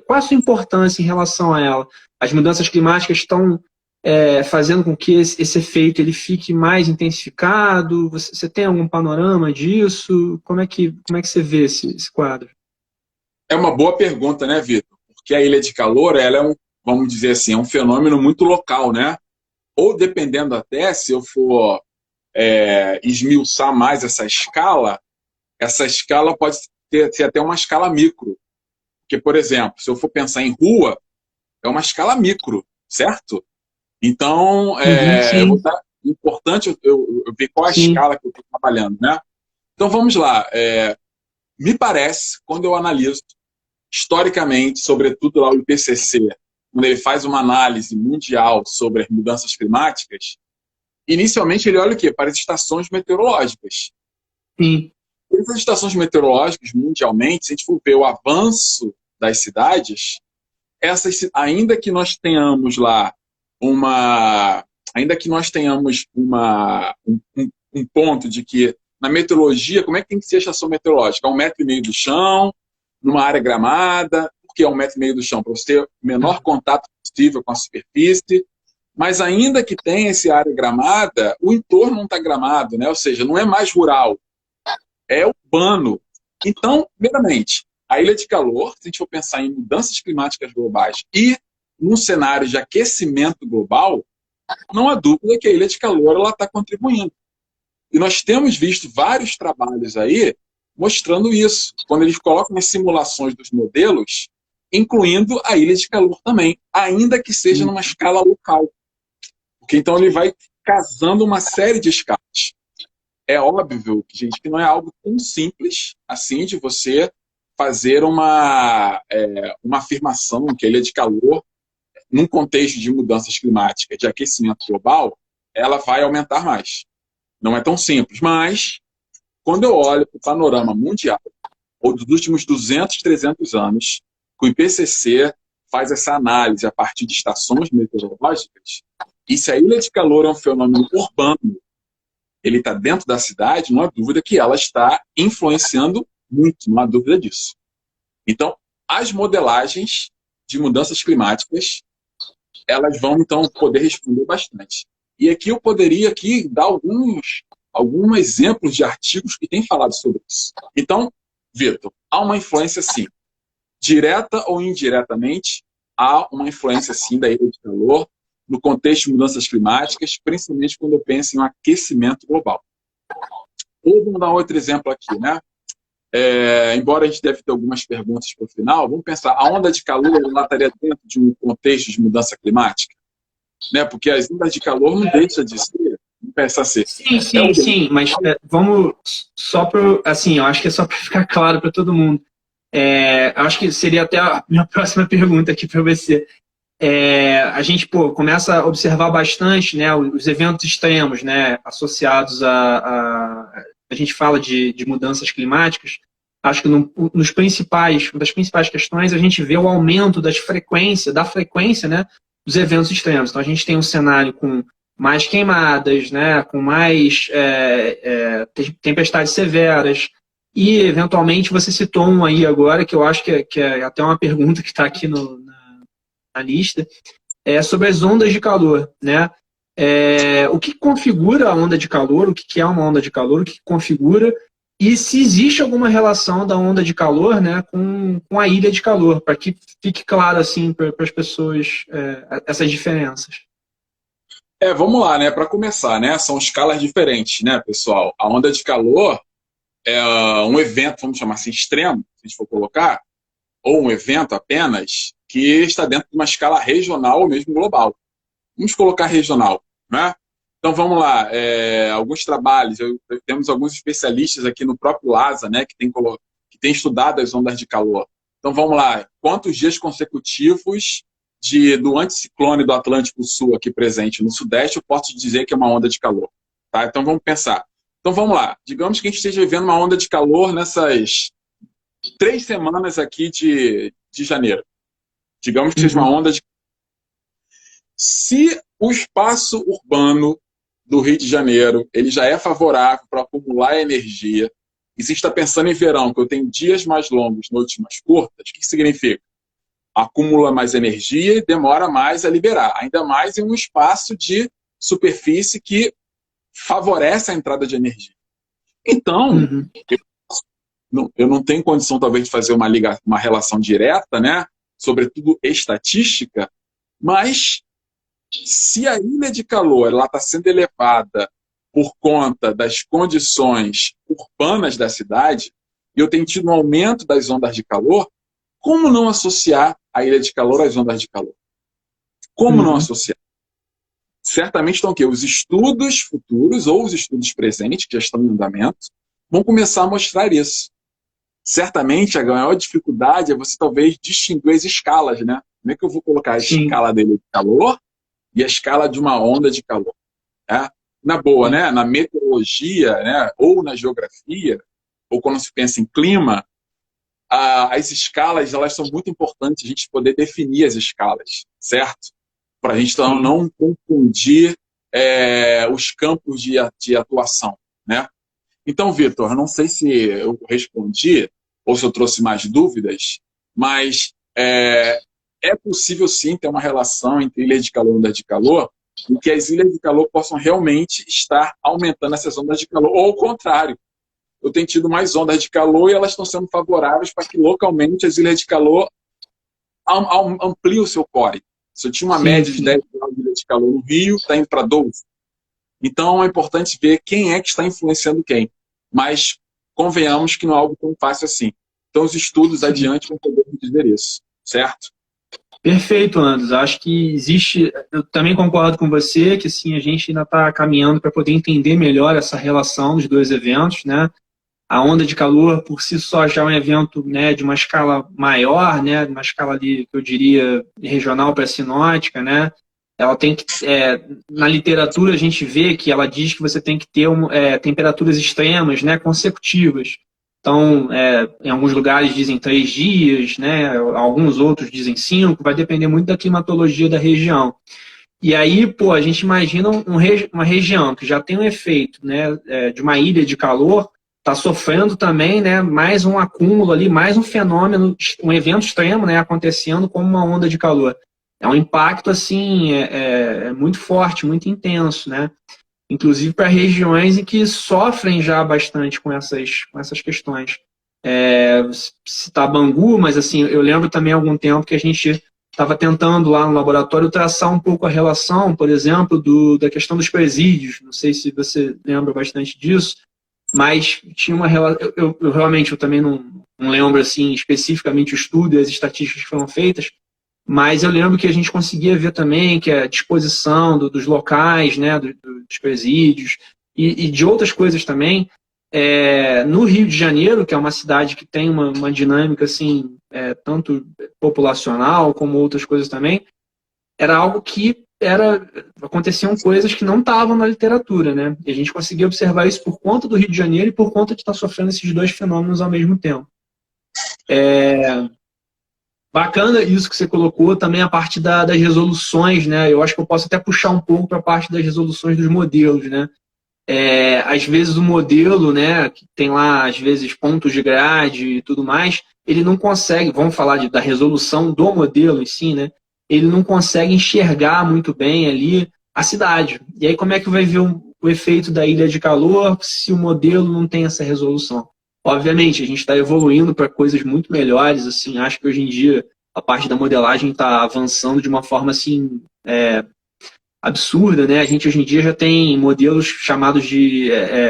Qual a sua importância em relação a ela? As mudanças climáticas estão fazendo com que esse efeito ele fique mais intensificado? Você tem algum panorama disso? Como é que você vê esse quadro? É uma boa pergunta, né, Vitor? Porque a ilha de calor, ela é vamos dizer assim, é um fenômeno muito local, né? Ou dependendo até, se eu for esmiuçar mais essa escala pode ser até uma escala micro. Porque, por exemplo, se eu for pensar em rua, é uma escala micro, certo? Então, Uhum, sim, importante eu ver qual a sim, escala que eu estou trabalhando, né? Então, vamos lá. Me parece, quando eu analiso historicamente, sobretudo lá o IPCC, quando ele faz uma análise mundial sobre as mudanças climáticas, inicialmente ele olha o quê? Para as estações meteorológicas. sim. Essas estações meteorológicas, mundialmente, se a gente for ver o avanço das cidades, ainda que nós tenhamos lá uma. Ainda que nós tenhamos um ponto de que, na meteorologia, como é que tem que ser a estação meteorológica? 1,5 metro do chão, numa área gramada. Por que 1,5 metro do chão? Para você ter o menor contato possível com a superfície. Mas ainda que tenha essa área gramada, o entorno não está gramado, né? Ou seja, não é mais rural, é urbano. Então, primeiramente, a ilha de calor, se a gente for pensar em mudanças climáticas globais e num cenário de aquecimento global, não há dúvida que a ilha de calor está contribuindo. E nós temos visto vários trabalhos aí mostrando isso, quando eles colocam as simulações dos modelos, incluindo a ilha de calor também, ainda que seja numa escala local. Porque então ele vai casando uma série de escalas. É óbvio, gente, que não é algo tão simples assim de você fazer uma afirmação que a ilha de calor, num contexto de mudanças climáticas, de aquecimento global, ela vai aumentar mais. Não é tão simples, mas quando eu olho para o panorama mundial, ou dos últimos 200, 300 anos, que o IPCC faz essa análise a partir de estações meteorológicas, e se a ilha de calor é um fenômeno urbano, ele está dentro da cidade, não há dúvida que ela está influenciando muito, não há dúvida disso. Então, as modelagens de mudanças climáticas, elas vão, então, poder responder bastante. E aqui eu poderia dar alguns exemplos de artigos que têm falado sobre isso. Então, Vitor, há uma influência, sim. Direta ou indiretamente, há uma influência, sim, da ilha de calor no contexto de mudanças climáticas, principalmente quando eu penso em um aquecimento global. Ou vamos dar outro exemplo aqui, né? Embora a gente deve ter algumas perguntas para o final, vamos pensar, a onda de calor ela estaria dentro de um contexto de mudança climática? Né? Porque as ondas de calor não deixam de ser, não pensa ser. Sim, sim, sim, mas vamos só para, assim, eu acho que é só para ficar claro para todo mundo. Acho que seria até a minha próxima pergunta aqui para você. A gente começa a observar bastante, né, os eventos extremos, né, associados a gente fala de mudanças climáticas. Acho que uma das principais questões a gente vê o aumento da frequência, né, dos eventos extremos. Então a gente tem um cenário com mais queimadas, né, com mais tempestades severas. E, eventualmente, você citou um aí agora, que eu acho que é até uma pergunta que está aqui na lista, sobre as ondas de calor, né? O que configura a onda de calor, o que é uma onda de calor, o que configura, e se existe alguma relação da onda de calor, né, com a ilha de calor, para que fique claro assim para as pessoas essas diferenças. Vamos lá, né? Para começar, né? São escalas diferentes, né, pessoal? A onda de calor é um evento, vamos chamar assim, extremo, se a gente for colocar, ou um evento apenas, que está dentro de uma escala regional ou mesmo global. Vamos colocar regional, né? Então vamos lá, alguns trabalhos, temos alguns especialistas aqui no próprio LASA, né, que tem estudado as ondas de calor. Então vamos lá, quantos dias consecutivos do anticiclone do Atlântico Sul aqui presente no Sudeste eu posso dizer que é uma onda de calor? Tá? Então vamos pensar. Então vamos lá, digamos que a gente esteja vivendo uma onda de calor nessas 3 semanas aqui de janeiro. Digamos que seja uma onda de... Se o espaço urbano do Rio de Janeiro ele já é favorável para acumular energia, e se está pensando em verão, que eu tenho dias mais longos, noites mais curtas, o que significa? Acumula mais energia e demora mais a liberar, ainda mais em um espaço de superfície que favorece a entrada de energia. Então, eu não tenho condição talvez de fazer uma relação direta, né? Sobretudo estatística, mas se a ilha de calor está sendo elevada por conta das condições urbanas da cidade, e eu tenho tido um aumento das ondas de calor, como não associar a ilha de calor às ondas de calor? Como não associar? Certamente estão aqui os estudos futuros ou os estudos presentes, que já estão em andamento, vão começar a mostrar isso. Certamente a maior dificuldade é você talvez distinguir as escalas, né? Como é que eu vou colocar a escala dele de calor e a escala de uma onda de calor? Né? Na boa, né? Na meteorologia, né? Ou na geografia, ou quando se pensa em clima, as escalas elas são muito importantes a gente poder definir as escalas, certo? Para a gente não confundir os campos de atuação, né? Então, Vitor, não sei se eu respondi ou se eu trouxe mais dúvidas, mas é possível sim ter uma relação entre ilhas de calor e ondas de calor, em que as ilhas de calor possam realmente estar aumentando essas ondas de calor, ou ao contrário. Eu tenho tido mais ondas de calor e elas estão sendo favoráveis para que localmente as ilhas de calor ampliem o seu core. Se eu tinha uma média de 10 graus de ilha de calor no Rio, está indo para 12. Então é importante ver quem é que está influenciando quem. Mas convenhamos que não é algo tão fácil assim. Então os estudos adiante vão poder dizer isso, certo? Perfeito, Anderson. Acho que existe... Eu também concordo com você que assim, a gente ainda está caminhando para poder entender melhor essa relação dos dois eventos, né? A onda de calor, por si só, já é um evento, né, de uma escala maior, né, uma escala ali, que eu diria, regional para sinótica, né? Ela tem que... na literatura, a gente vê que ela diz que você tem que ter temperaturas extremas, né, consecutivas. Então, em alguns lugares dizem 3 dias, né? Alguns outros dizem 5, vai depender muito da climatologia da região. E aí, pô, a gente imagina uma região que já tem um efeito, né, de uma ilha de calor, está sofrendo também, né, mais um acúmulo ali, mais um fenômeno, um evento extremo, né, acontecendo como uma onda de calor. É um impacto assim, muito forte, muito intenso, né? Inclusive para regiões em que sofrem já bastante com essas questões. Citar Bangu, mas assim, eu lembro também há algum tempo que a gente estava tentando lá no laboratório traçar um pouco a relação, por exemplo, da questão dos presídios. Não sei se você lembra bastante disso, mas tinha uma relação. Eu realmente também não lembro assim, especificamente o estudo e as estatísticas que foram feitas, mas eu lembro que a gente conseguia ver também que a disposição dos locais, né, dos presídios e de outras coisas também. No Rio de Janeiro, que é uma cidade que tem uma dinâmica assim, tanto populacional como outras coisas também, era algo que aconteciam coisas que não estavam na literatura, né? E a gente conseguia observar isso por conta do Rio de Janeiro e por conta de estar sofrendo esses dois fenômenos ao mesmo tempo. Bacana isso que você colocou, também a parte das resoluções, né? Eu acho que eu posso até puxar um pouco para a parte das resoluções dos modelos, né? Às vezes o modelo, né, que tem lá, às vezes, pontos de grade e tudo mais, ele não consegue, vamos falar da resolução do modelo em si, né? Ele não consegue enxergar muito bem ali a cidade. E aí como é que vai ver o efeito da ilha de calor se o modelo não tem essa resolução? Obviamente, a gente está evoluindo para coisas muito melhores, assim, acho que hoje em dia a parte da modelagem está avançando de uma forma assim, absurda, né? A gente hoje em dia já tem modelos chamados de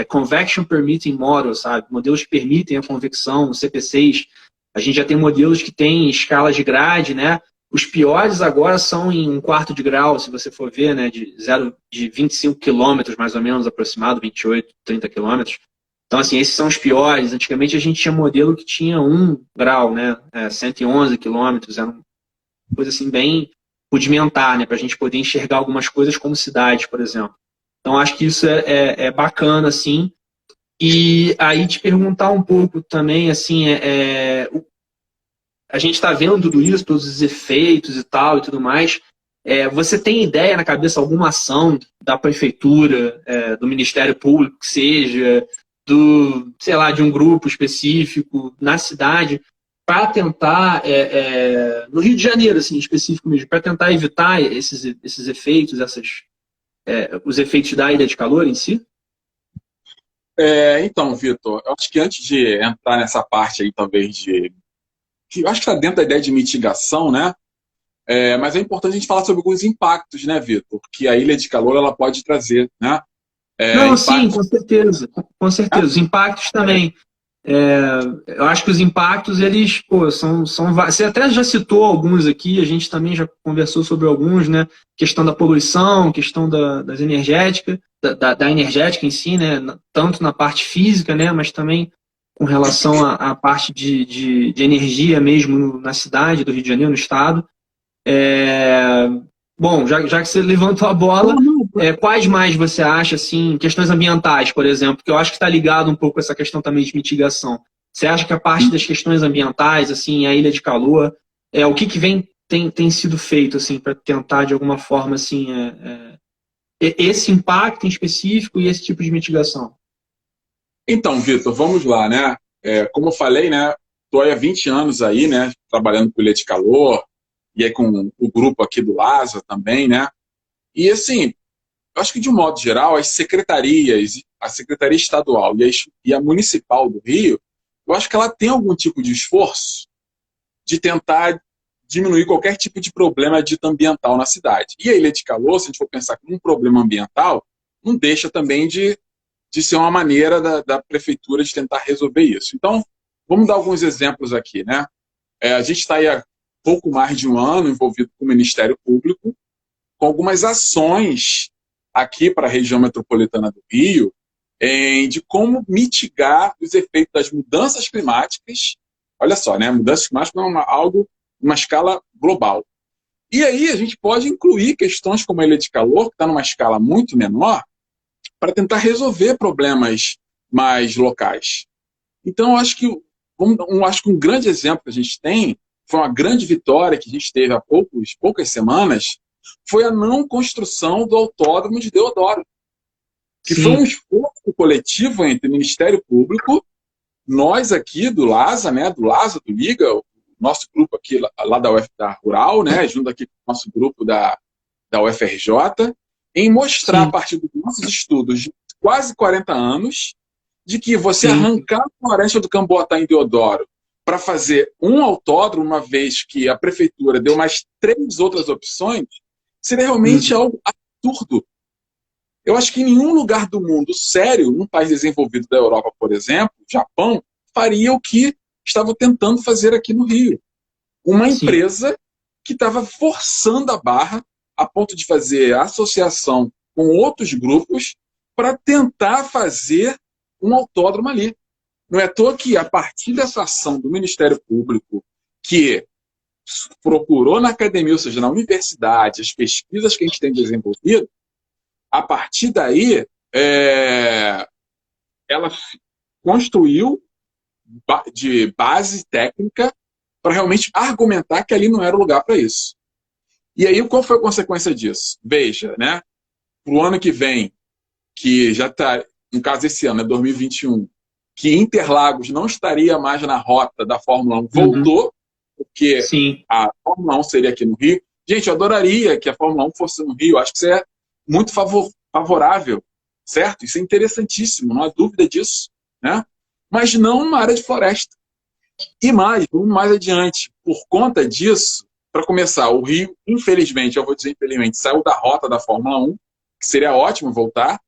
Convection Permitting Models, sabe? Modelos que permitem a convecção, CP6. A gente já tem modelos que têm escalas de grade, né? Os piores agora são em 1/4 de grau, se você for ver, né? De 25 quilômetros, mais ou menos, aproximado, 28, 30 quilômetros. Então, assim, esses são os piores. Antigamente a gente tinha modelo que tinha 1 grau, né? 111 quilômetros, era uma coisa assim bem rudimentar, né? Para a gente poder enxergar algumas coisas como cidade, por exemplo. Então, acho que isso é bacana, assim. E aí te perguntar um pouco também, assim, a gente está vendo tudo isso, todos os efeitos e tal e tudo mais. Você tem ideia na cabeça alguma ação da prefeitura, do Ministério Público, que seja, sei lá, de um grupo específico na cidade, para tentar, no Rio de Janeiro, assim, específico mesmo, para tentar evitar esses efeitos, os efeitos da ilha de calor em si? Então, Vitor, eu acho que antes de entrar nessa parte aí, talvez, que eu acho que está dentro da ideia de mitigação, né? Mas é importante a gente falar sobre alguns impactos, né, Vitor? Que a ilha de calor ela pode trazer, né? Não, sim, Impactos. com certeza. Com certeza. Os impactos também. Eu acho que os impactos, eles, pô, Você até já citou alguns aqui, a gente também já conversou sobre alguns, né? Questão da poluição, questão das energéticas, da energética em si, né? Tanto na parte física, né? Mas também com relação à parte de energia mesmo na cidade do Rio de Janeiro, no estado. É, Bom, já que você levantou a Não, bola, não, quais mais você acha, assim, questões ambientais, por exemplo, que eu acho que está ligado um pouco com essa questão também de mitigação. Você acha que a parte das questões ambientais, assim, a ilha de calor, o que tem sido feito, assim, para tentar, de alguma forma, assim, esse impacto em específico e esse tipo de mitigação? Então, Vitor, vamos lá, né? Como eu falei, né? Estou há 20 anos aí, né? Trabalhando com ilha de calor, e aí com o grupo aqui do LASA também, né? E assim, eu acho que de um modo geral, as secretarias, a Secretaria Estadual e a Municipal do Rio, eu acho que ela tem algum tipo de esforço de tentar diminuir qualquer tipo de problema dito ambiental na cidade. E a ilha de calor, se a gente for pensar como um problema ambiental, não deixa também de ser uma maneira da prefeitura de tentar resolver isso. Então, vamos dar alguns exemplos aqui, né? A gente está aí há pouco mais de um ano envolvido com o Ministério Público, com algumas ações aqui para a região metropolitana do Rio, de como mitigar os efeitos das mudanças climáticas. Olha só, né? Mudanças climáticas é algo, uma escala global. E aí a gente pode incluir questões como a ilha de calor, que está numa escala muito menor, para tentar resolver problemas mais locais. Então, acho que um grande exemplo que a gente tem, foi uma grande vitória que a gente teve há poucas semanas, foi a não construção do Autódromo de Deodoro, que foi um Sim, esforço coletivo entre o Ministério Público, nós aqui do LASA, né, do LASA, do Liga, o nosso grupo aqui lá da Rural, né, junto aqui com o nosso grupo da UFRJ, em mostrar a sim, partir dos nossos estudos de quase 40 anos, de que você sim. arrancar a floresta do Camboatá em Deodoro para fazer um autódromo, uma vez que a prefeitura deu mais 3 outras opções, seria realmente Uhum. algo absurdo. Eu acho que em nenhum lugar do mundo sério, num país desenvolvido da Europa, por exemplo, Japão, faria o que estava tentando fazer aqui no Rio. Uma Sim. empresa que estava forçando a barra a ponto de fazer associação com outros grupos para tentar fazer um autódromo ali. Não é à toa que, a partir dessa ação do Ministério Público, que procurou na academia, ou seja, na universidade, as pesquisas que a gente tem desenvolvido, a partir daí, ela construiu de base técnica para realmente argumentar que ali não era o lugar para isso. E aí, qual foi a consequência disso? Veja, né? Para o ano que vem, que já está, no caso esse ano, é 2021, que Interlagos não estaria mais na rota da Fórmula 1, Uhum. voltou, porque Sim. a Fórmula 1 seria aqui no Rio. Gente, eu adoraria que a Fórmula 1 fosse no Rio, acho que isso é muito favorável, certo? Isso é interessantíssimo, não há dúvida disso, né? Mas não numa área de floresta. E mais, vamos mais adiante. Por conta disso, para começar, o Rio, infelizmente, eu vou dizer infelizmente, saiu da rota da Fórmula 1, que seria ótimo voltar,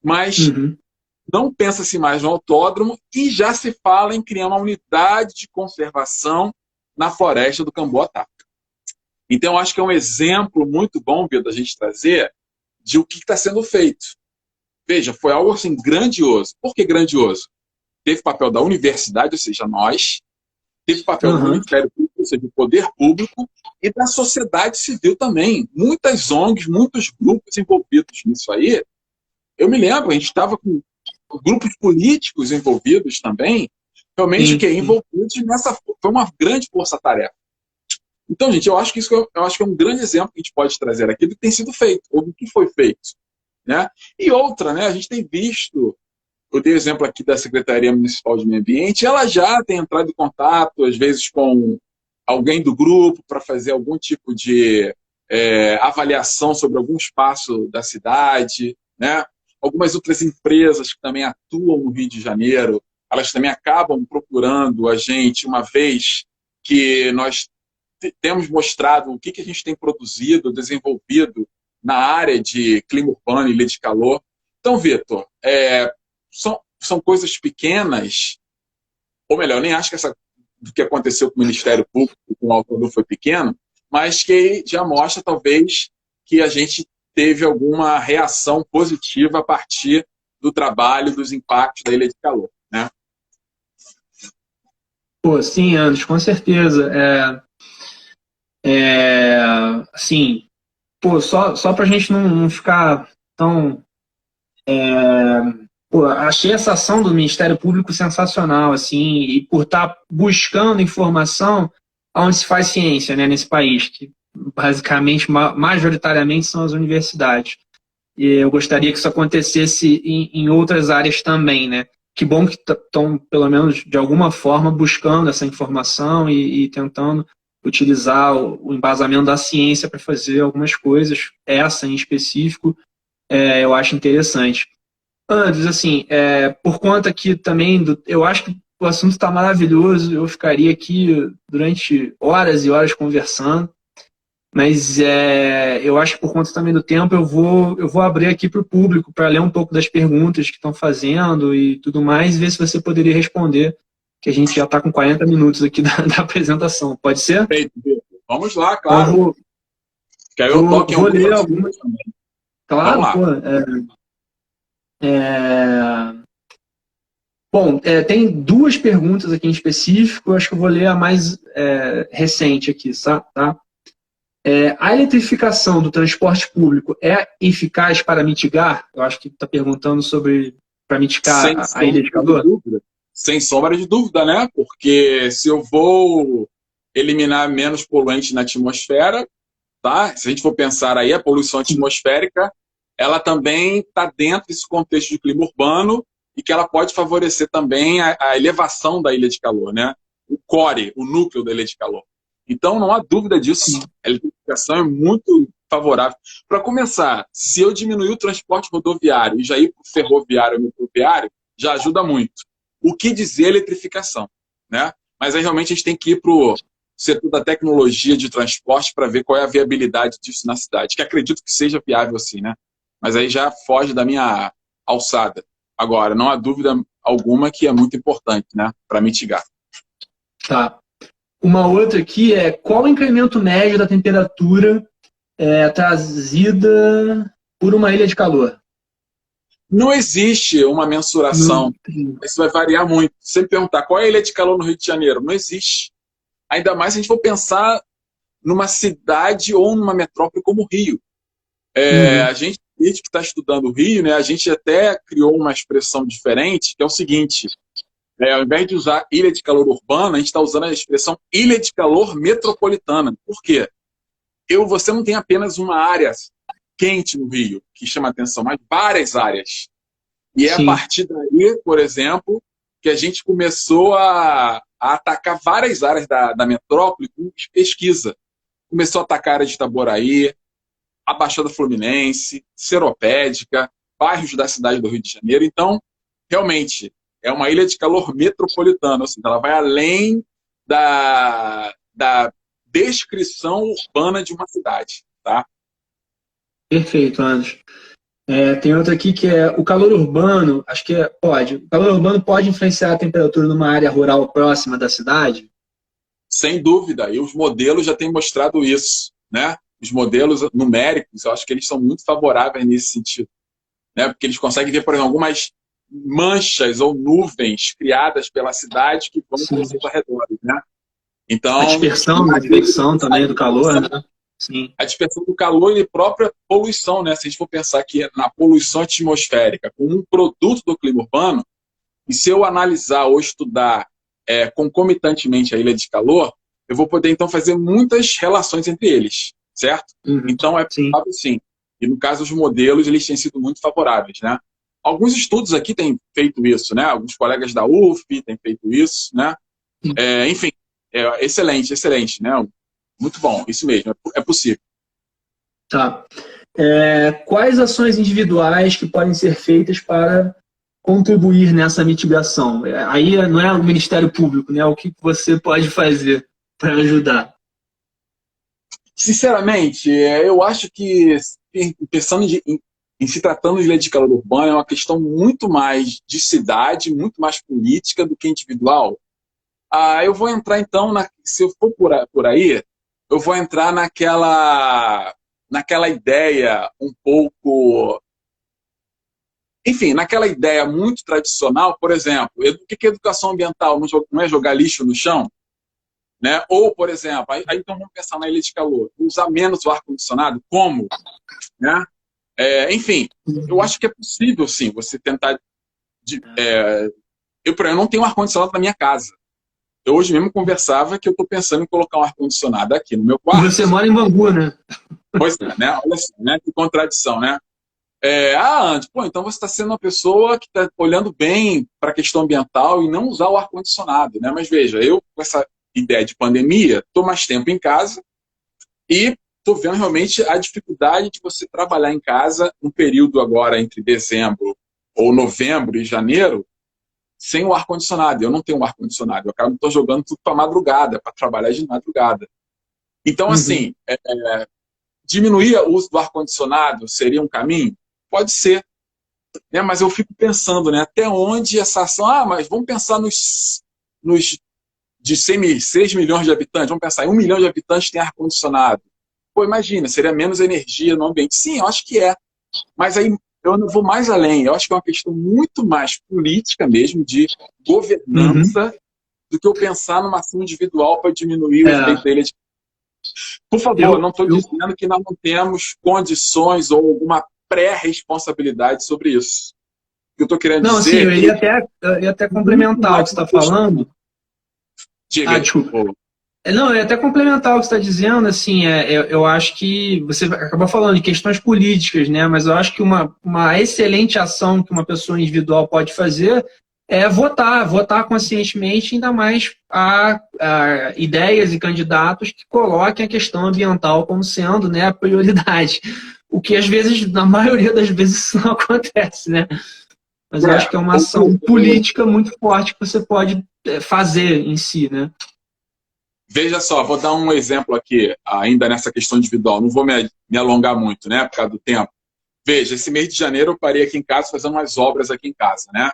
mas Uhum. não pensa-se mais no autódromo e já se fala em criar uma unidade de conservação na floresta do Camboatá. Então, eu acho que é um exemplo muito bom, Vitor, da gente trazer de o que está sendo feito. veja, foi algo assim grandioso. Por que grandioso? Teve papel da universidade, ou seja, nós, teve papel do Uhum. Ministério Público, ou seja, do poder público, e da sociedade civil também. Muitas ONGs, muitos grupos envolvidos nisso aí. Eu me lembro, a gente estava com grupos políticos envolvidos também, realmente o Sim, que sim. envolvidos nessa foi uma grande força-tarefa. Então, gente, eu acho que eu acho que é um grande exemplo que a gente pode trazer aqui do que tem sido feito, ou do que foi feito. Né? E outra, né, a gente tem visto, eu dei o exemplo aqui da Secretaria Municipal de Meio Ambiente, ela já tem entrado em contato, às vezes, com alguém do grupo para fazer algum tipo de avaliação sobre algum espaço da cidade, né? Algumas outras empresas que também atuam no Rio de Janeiro, elas também acabam procurando a gente, uma vez que nós temos mostrado o que a gente tem produzido, desenvolvido na área de clima urbano e ilha de calor. Então, Vitor, são coisas pequenas, ou melhor, eu nem acho que do que aconteceu com o Ministério Público, com o autor foi pequeno, mas que já mostra, talvez, que a gente teve alguma reação positiva a partir do trabalho, dos impactos da ilha de calor. Né? Pô, sim, Anderson, com certeza. Assim, pô, só para a gente não ficar tão. Pô, achei essa ação do Ministério Público sensacional, assim, e por estar buscando informação onde se faz ciência, né, nesse país, que basicamente, majoritariamente, são as universidades. E eu gostaria que isso acontecesse em outras áreas também, né? Que bom que estão, pelo menos de alguma forma, buscando essa informação e tentando utilizar o embasamento da ciência para fazer algumas coisas, essa em específico, eu acho interessante. Antes, assim, por conta aqui também, eu acho que o assunto está maravilhoso, eu ficaria aqui durante horas e horas conversando, mas eu acho que por conta também do tempo eu vou abrir aqui para o público para ler um pouco das perguntas que estão fazendo e tudo mais, e ver se você poderia responder, que a gente já está com 40 minutos aqui da apresentação. Pode ser? Perfeito, Vitor. Vamos lá, Então claro. Que aí eu vou, toque em vou alguns ler assuntos algumas. também. Vamos Claro, lá. pô. É, Bom, tem duas perguntas aqui em específico, eu acho que eu vou ler a mais recente aqui, tá? A eletrificação do transporte público é eficaz para mitigar? Eu acho que está perguntando sobre para mitigar Sem a ilha sombra de de calor. dúvida. Sem sombra de dúvida, né? Porque se eu vou eliminar menos poluentes na atmosfera, tá? Se a gente for pensar aí, a poluição atmosférica, ela também está dentro desse contexto de clima urbano e que ela pode favorecer também a elevação da ilha de calor, né? O core, o núcleo da ilha de calor. Então, não há dúvida disso. A eletrificação é muito favorável. Para começar, se eu diminuir o transporte rodoviário e já ir para o ferroviário ou metroviário, já ajuda muito. O que dizer eletrificação, né? Mas aí realmente a gente tem que ir para o setor da tecnologia de transporte para ver qual é a viabilidade disso na cidade, que acredito que seja viável assim, né? Mas aí já foge da minha alçada. Agora, não há dúvida alguma que é muito importante, né, para mitigar. Tá. Uma outra aqui qual o incremento médio da temperatura trazida por uma ilha de calor? Não existe uma mensuração. Isso vai variar muito. Se você me perguntar qual é a ilha de calor no Rio de Janeiro, não existe. Ainda mais se a gente for pensar numa cidade ou numa metrópole como o Rio. A gente que está estudando o Rio, né, a gente até criou uma expressão diferente, que é o seguinte, ao invés de usar ilha de calor urbana, a gente está usando a expressão ilha de calor metropolitana. Por quê? Você não tem apenas uma área quente no Rio, que chama atenção, mas várias áreas. E é a Sim. partir daí, por exemplo, que a gente começou a atacar várias áreas da metrópole com pesquisa. Começou a atacar a área de Itaboraí, a Baixada Fluminense, Seropédica, bairros da cidade do Rio de Janeiro. Então, realmente, é uma ilha de calor metropolitana, ou seja, ela vai além da descrição urbana de uma cidade. Tá? Perfeito, Anderson. Tem outra aqui que o calor urbano, acho que pode. O calor urbano pode influenciar a temperatura numa área rural próxima da cidade? Sem dúvida, e os modelos já têm mostrado isso, né? Os modelos numéricos, eu acho que eles são muito favoráveis nesse sentido. né? Porque eles conseguem ver, por exemplo, algumas manchas ou nuvens criadas pela cidade que vão para os seus arredores, né? Então, A dispersão também do calor, né? Sim. A dispersão do calor e a própria poluição, né? Se a gente for pensar aqui na poluição atmosférica como um produto do clima urbano, e se eu analisar ou estudar concomitantemente a ilha de calor, eu vou poder, então, fazer muitas relações entre eles, certo? Então, é possível, sim. E, no caso, os modelos, eles têm sido muito favoráveis, né? Alguns estudos aqui têm feito isso, né? Alguns colegas da UF têm feito isso, né? Enfim, excelente, excelente, né? Muito bom, isso mesmo, é possível. Tá. Quais ações individuais que podem ser feitas para contribuir nessa mitigação? Aí não é o Ministério Público, né? O que você pode fazer para ajudar? Sinceramente, eu acho que, pensando em se tratando de lei de calor urbano, é uma questão muito mais de cidade, muito mais política do que individual. Eu vou entrar, então, se eu for por aí, eu vou entrar naquela ideia um pouco... Enfim, naquela ideia muito tradicional, por exemplo, o que é educação ambiental? Não é jogar lixo no chão? Né? Ou, por exemplo, aí então vamos pensar na ilha de calor, usar menos o ar-condicionado, como? Né? Enfim, eu acho que é possível, sim, você tentar... Eu não tenho ar-condicionado na minha casa. Eu hoje mesmo conversava que eu estou pensando em colocar um ar-condicionado aqui no meu quarto. Você mora em Bangu, né? Pois é, né? Olha só, né? Que contradição, né? Andy, então você está sendo uma pessoa que está olhando bem para a questão ambiental e não usar o ar-condicionado, né? Mas veja, eu com essa ideia de pandemia, estou mais tempo em casa e estou vendo realmente a dificuldade de você trabalhar em casa no período agora entre dezembro ou novembro e janeiro sem o ar-condicionado. Eu não tenho um ar-condicionado, eu acabo jogando tudo para madrugada, para trabalhar de madrugada. Então, assim, diminuir o uso do ar-condicionado seria um caminho? Pode ser. Né? Mas eu fico pensando, né, até onde essa ação... mas vamos pensar nos de 6 milhões de habitantes, vamos pensar, em 1 milhão de habitantes tem ar-condicionado. Pô, imagina, seria menos energia no ambiente. Sim, eu acho que é. Mas aí eu não vou mais além. Eu acho que é uma questão muito mais política mesmo, de governança, do que eu pensar numa ação individual para diminuir o efeito dele. Por favor, não estou dizendo que nós não temos condições ou alguma pré-responsabilidade sobre isso. O que eu estou querendo dizer... Não, sim, eu ia até complementar o que você está falando. Diga, desculpa. Não, eu ia até complementar o que você está dizendo, assim, eu acho que você acabou falando de questões políticas, né? Mas eu acho que uma excelente ação que uma pessoa individual pode fazer é votar conscientemente, ainda mais a ideias e candidatos que coloquem a questão ambiental como sendo, né, a prioridade. O que, às vezes, na maioria das vezes, isso não acontece, né? Mas eu acho que é uma ação política muito forte que você pode fazer em si, né? Veja só, vou dar um exemplo aqui, ainda nessa questão individual. Não vou me alongar muito, né, por causa do tempo. Veja, esse mês de janeiro eu parei aqui em casa fazendo umas obras aqui em casa, né?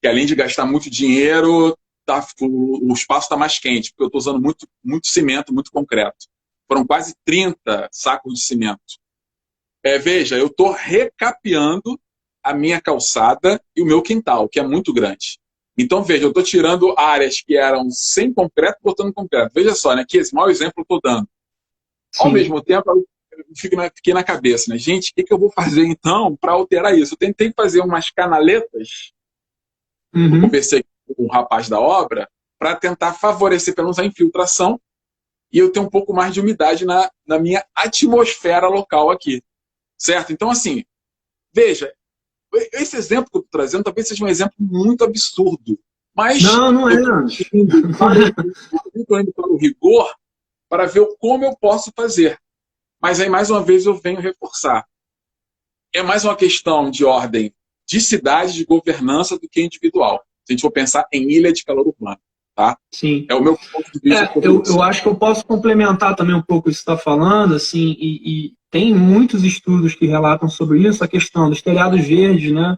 Que além de gastar muito dinheiro, o espaço está mais quente, porque eu estou usando muito cimento, muito concreto. Foram quase 30 sacos de cimento. Veja, eu estou recapeando a minha calçada e o meu quintal, que é muito grande. Então, veja, eu estou tirando áreas que eram sem concreto, botando concreto. Veja só, né, que esse mau exemplo eu estou dando. Sim. Ao mesmo tempo, eu fiquei na cabeça, né? Gente, o que eu vou fazer, então, para alterar isso? Eu tentei fazer umas canaletas, eu conversei com o rapaz da obra, para tentar favorecer, pelo menos, a infiltração e eu ter um pouco mais de umidade na minha atmosfera local aqui. Certo? Então, assim, veja, esse exemplo que eu estou trazendo talvez seja um exemplo muito absurdo. Mas não é. Eu estou indo para o rigor para ver como eu posso fazer. Mas aí, mais uma vez, eu venho reforçar. É mais uma questão de ordem de cidade, de governança, do que individual. Se a gente for pensar em ilha de calor urbano. Tá? Sim. É o meu ponto de vista. Eu acho que eu posso complementar também um pouco o que você está falando, assim, e tem muitos estudos que relatam sobre isso, a questão dos telhados verdes, né?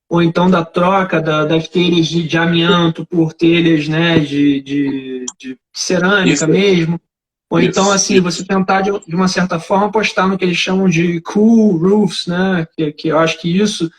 Ou então da troca das telhas de amianto por telhas, né, de cerâmica mesmo. Ou então, assim, você tentar, de uma certa forma, apostar no que eles chamam de cool roofs, né? Que eu acho que isso...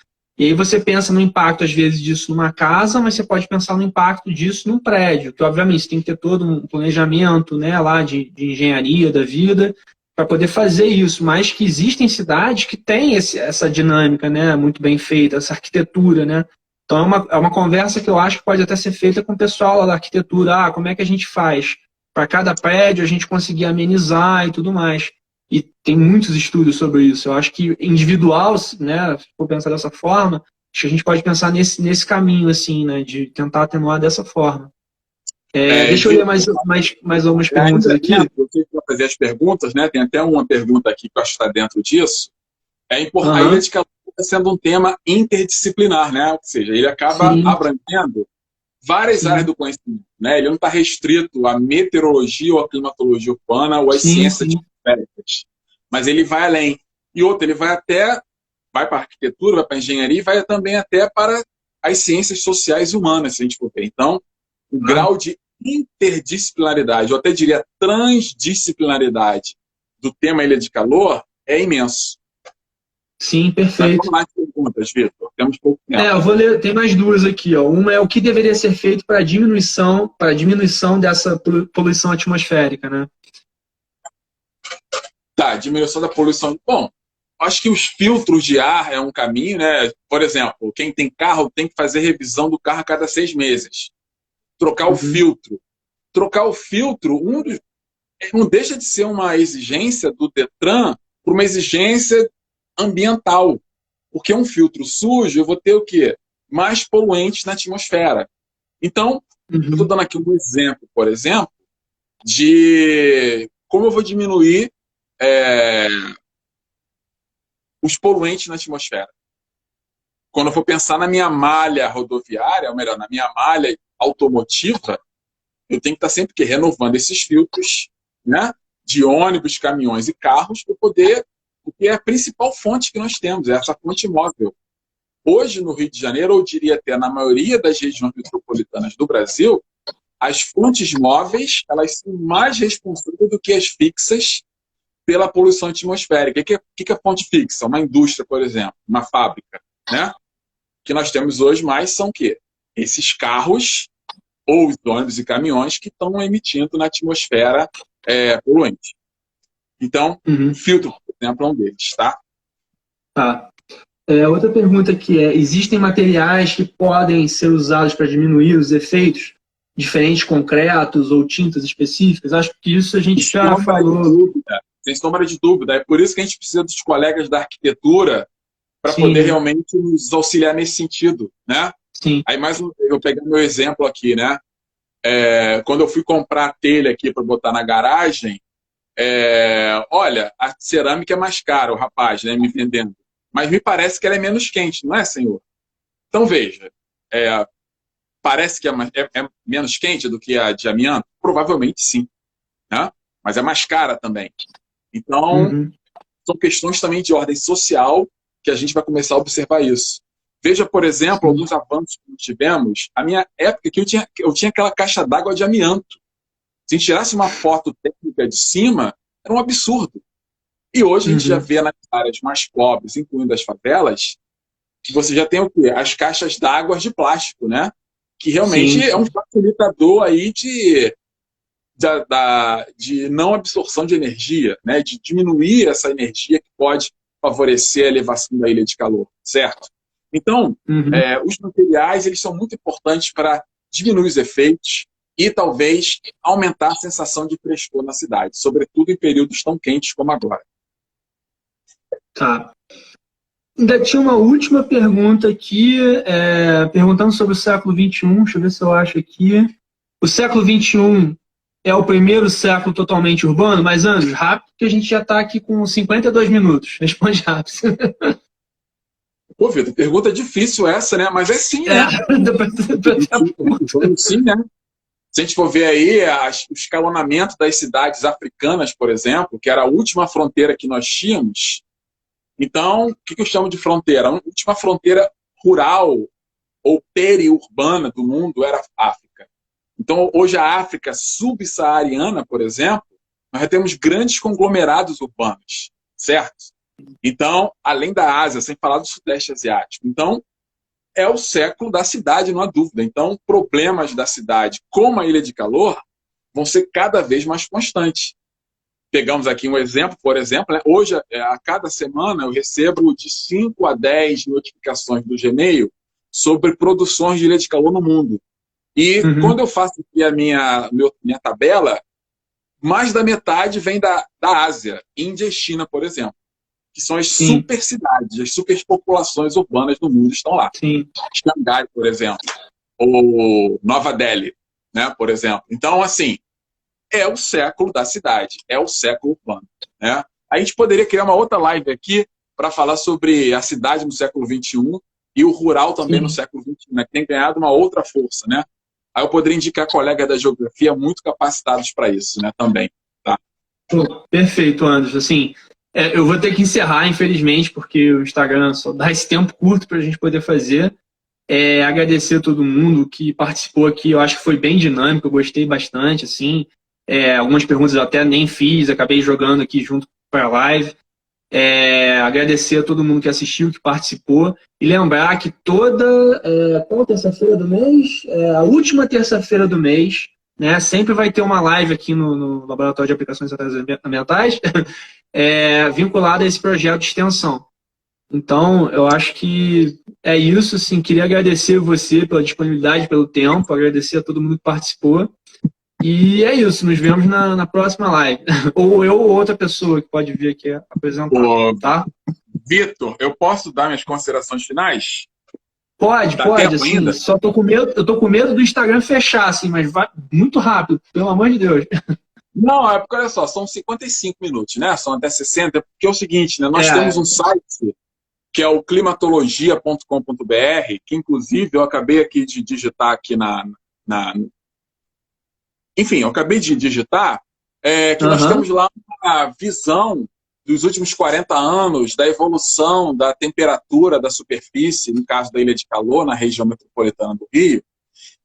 E aí você pensa no impacto, às vezes, disso numa casa, mas você pode pensar no impacto disso num prédio, que, obviamente, você tem que ter todo um planejamento, né, lá de engenharia da vida para poder fazer isso. Mas que existem cidades que têm essa dinâmica, né, muito bem feita, essa arquitetura, né? Então, é uma conversa que eu acho que pode até ser feita com o pessoal lá da arquitetura. Ah, como é que a gente faz? Para cada prédio a gente conseguir amenizar e tudo mais. E tem muitos estudos sobre isso. Eu acho que individual, né, se for pensar dessa forma, acho que a gente pode pensar nesse caminho, assim, né, de tentar atenuar dessa forma. Deixa eu ler mais algumas perguntas aqui. Você vai fazer as perguntas, né? Tem até uma pergunta aqui que eu acho que está dentro disso. É importante, a ilha de calor está sendo um tema interdisciplinar, né? Ou seja, ele acaba abrangendo várias áreas do conhecimento, né? Ele não está restrito à meteorologia ou à climatologia urbana ou às ciências atmosféricas, mas ele vai além. E outro, ele vai para a arquitetura, vai para a engenharia e vai também até para as ciências sociais e humanas, se a gente for ver. Então, o grau de interdisciplinaridade, eu até diria transdisciplinaridade do tema Ilha de Calor é imenso. Sim, perfeito. Vamos lá as perguntas, Vitor. Temos pouco tempo. Eu vou ler, tem mais duas aqui. Ó. Uma é o que deveria ser feito para diminuição dessa poluição atmosférica, né? Tá, diminuição da poluição. Bom, acho que os filtros de ar é um caminho, né? Por exemplo, quem tem carro tem que fazer revisão do carro a cada 6 meses. Trocar o filtro. Trocar o filtro, não deixa de ser uma exigência do Detran para uma exigência ambiental. Porque um filtro sujo, eu vou ter o quê? Mais poluentes na atmosfera. Então, eu estou dando aqui um exemplo, por exemplo, de como eu vou diminuir os poluentes na atmosfera. Quando eu for pensar na minha malha rodoviária, ou melhor, na minha malha automotiva, eu tenho que estar sempre renovando esses filtros, né, de ônibus, caminhões e carros para poder, porque é a principal fonte que nós temos, é essa fonte móvel. Hoje, no Rio de Janeiro, eu diria até na maioria das regiões metropolitanas do Brasil, as fontes móveis elas são mais responsáveis do que as fixas pela poluição atmosférica. O que é fonte fixa? Uma indústria, por exemplo, uma fábrica, né? Que nós temos hoje mais são o quê? Esses carros ou os ônibus e caminhões que estão emitindo na atmosfera poluente. Então, o filtro, por exemplo, é um deles, tá? Tá. Outra pergunta aqui existem materiais que podem ser usados para diminuir os efeitos, diferentes concretos ou tintas específicas? Acho que isso a gente já falou. Sem sombra de dúvida. É por isso que a gente precisa dos colegas da arquitetura para poder realmente nos auxiliar nesse sentido, né? Sim. Aí, mais uma vez, eu vou pegar meu exemplo aqui, né? Quando eu fui comprar a telha aqui para botar na garagem, olha, a cerâmica é mais cara, o rapaz, né, me vendendo. Mas me parece que ela é menos quente, não é, senhor? Então, veja, parece que é menos quente do que a de amianto? Provavelmente sim, né? Mas é mais cara também. Então, são questões também de ordem social que a gente vai começar a observar isso. Veja, por exemplo, alguns avanços que nós tivemos. A minha época que eu tinha aquela caixa d'água de amianto. Se a gente tirasse uma foto técnica de cima, era um absurdo. E hoje a gente já vê nas áreas mais pobres, incluindo as favelas, que você já tem o quê? As caixas d'água de plástico, né? Que realmente é um facilitador aí de não absorção de energia, né? De diminuir essa energia que pode favorecer a elevação da ilha de calor, certo? Então, os materiais eles são muito importantes para diminuir os efeitos e talvez aumentar a sensação de frescor na cidade, sobretudo em períodos tão quentes como agora. Tá. Ainda tinha uma última pergunta aqui, perguntando sobre o século XXI. Deixa eu ver se eu acho aqui. O século XXI é o primeiro século totalmente urbano? Mas, Andros, rápido, que a gente já está aqui com 52 minutos. Responde rápido. Pô, Vitor, pergunta difícil essa, né? Mas sim, né? Sim, né? Se a gente for ver aí o escalonamento das cidades africanas, por exemplo, que era a última fronteira que nós tínhamos. Então, o que eu chamo de fronteira? A última fronteira rural ou periurbana do mundo era a África. Então, hoje a África subsaariana, por exemplo, nós já temos grandes conglomerados urbanos, certo? Então, além da Ásia, sem falar do Sudeste Asiático. Então, é o século da cidade, não há dúvida. Então, problemas da cidade, como a Ilha de Calor, vão ser cada vez mais constantes. Pegamos aqui um exemplo, por exemplo, né? Hoje, a cada semana, eu recebo de 5 a 10 notificações do Gmail sobre produções de ilha de calor no mundo. E quando eu faço aqui a minha tabela, mais da metade vem da Ásia, Índia e China, por exemplo, que são as super cidades, as superpopulações urbanas do mundo estão lá. Sim. Xangai, por exemplo, ou Nova Delhi, né, por exemplo. Então, assim, é o século da cidade, é o século urbano, né? A gente poderia criar uma outra live aqui para falar sobre a cidade no século XXI e o rural também no século XXI, né, que tem ganhado uma outra força, né? Aí eu poderia indicar colegas da geografia muito capacitados para isso, né, também. Tá? Pô, perfeito, Anderson. Assim, eu vou ter que encerrar, infelizmente, porque o Instagram só dá esse tempo curto para a gente poder fazer. Agradecer a todo mundo que participou aqui. Eu acho que foi bem dinâmico, eu gostei bastante. Assim, algumas perguntas eu até nem fiz, acabei jogando aqui junto para a live. Agradecer a todo mundo que assistiu, que participou. E lembrar que qual terça-feira do mês? A última terça-feira do mês, né, sempre vai ter uma live aqui no Laboratório de Aplicações Ambientais vinculada a esse projeto de extensão. Então, eu acho que é isso. Assim, queria agradecer você pela disponibilidade, pelo tempo, agradecer a todo mundo que participou. E é isso, nos vemos na próxima live. Ou eu ou outra pessoa que pode vir aqui apresentar. Tá? Vitor, eu posso dar minhas considerações finais? Pode, assim, ainda? Só tô com medo, eu tô com medo do Instagram fechar, assim, mas vai muito rápido, pelo amor de Deus. Não, é porque, olha só, são 55 minutos, né? São até 60, porque é o seguinte, né? Nós temos um site que é o climatologia.com.br, que inclusive eu acabei aqui de digitar aqui Enfim, eu acabei de digitar que nós temos lá uma visão dos últimos 40 anos da evolução da temperatura da superfície, no caso da Ilha de Calor, na região metropolitana do Rio,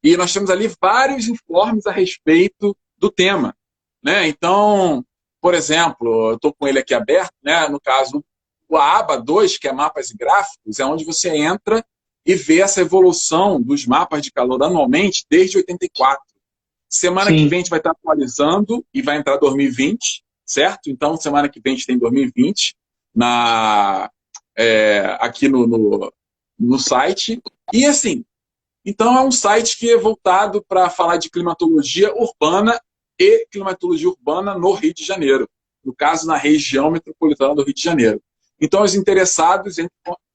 e nós temos ali vários informes a respeito do tema, né? Então, por exemplo, eu estou com ele aqui aberto, né? No caso, a aba 2, que é mapas e gráficos, é onde você entra e vê essa evolução dos mapas de calor anualmente desde 84. Semana que vem a gente vai estar atualizando e vai entrar 2020, certo? Então, semana que vem a gente tem 2020 aqui no site. E assim, então é um site que é voltado para falar de climatologia urbana e climatologia urbana no Rio de Janeiro. No caso, na região metropolitana do Rio de Janeiro. Então, os interessados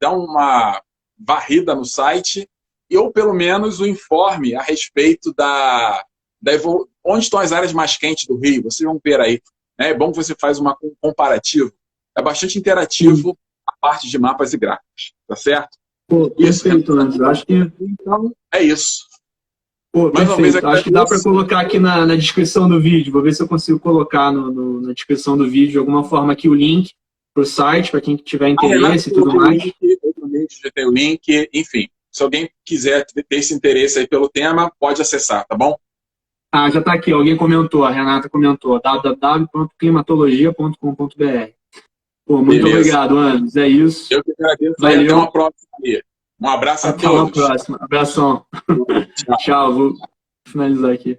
dão uma varrida no site ou, pelo menos, o informe a respeito onde estão as áreas mais quentes do Rio. Vocês vão ver aí. Né? É bom que você faz um comparativo. É bastante interativo a parte de mapas e gráficos. Tá certo? Pô, perfeito, Anderson. Acho que... Então, é isso. Pô, mais perfeito. Acho que dá para colocar aqui na descrição do vídeo. Vou ver se eu consigo colocar na descrição do vídeo de alguma forma aqui o link para o site, para quem tiver interesse e tudo mais. Eu também digitei o link, enfim. Se alguém quiser ter esse interesse aí pelo tema, pode acessar, tá bom? Já está aqui, alguém comentou, a Renata comentou, www.climatologia.com.br. Pô, muito obrigado, Anderson. É isso. Eu que agradeço. Valeu. Até uma próxima aí. Um abraço a todos. Até uma próxima. Abração. Tchau. Vou finalizar aqui.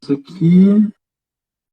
Isso aqui.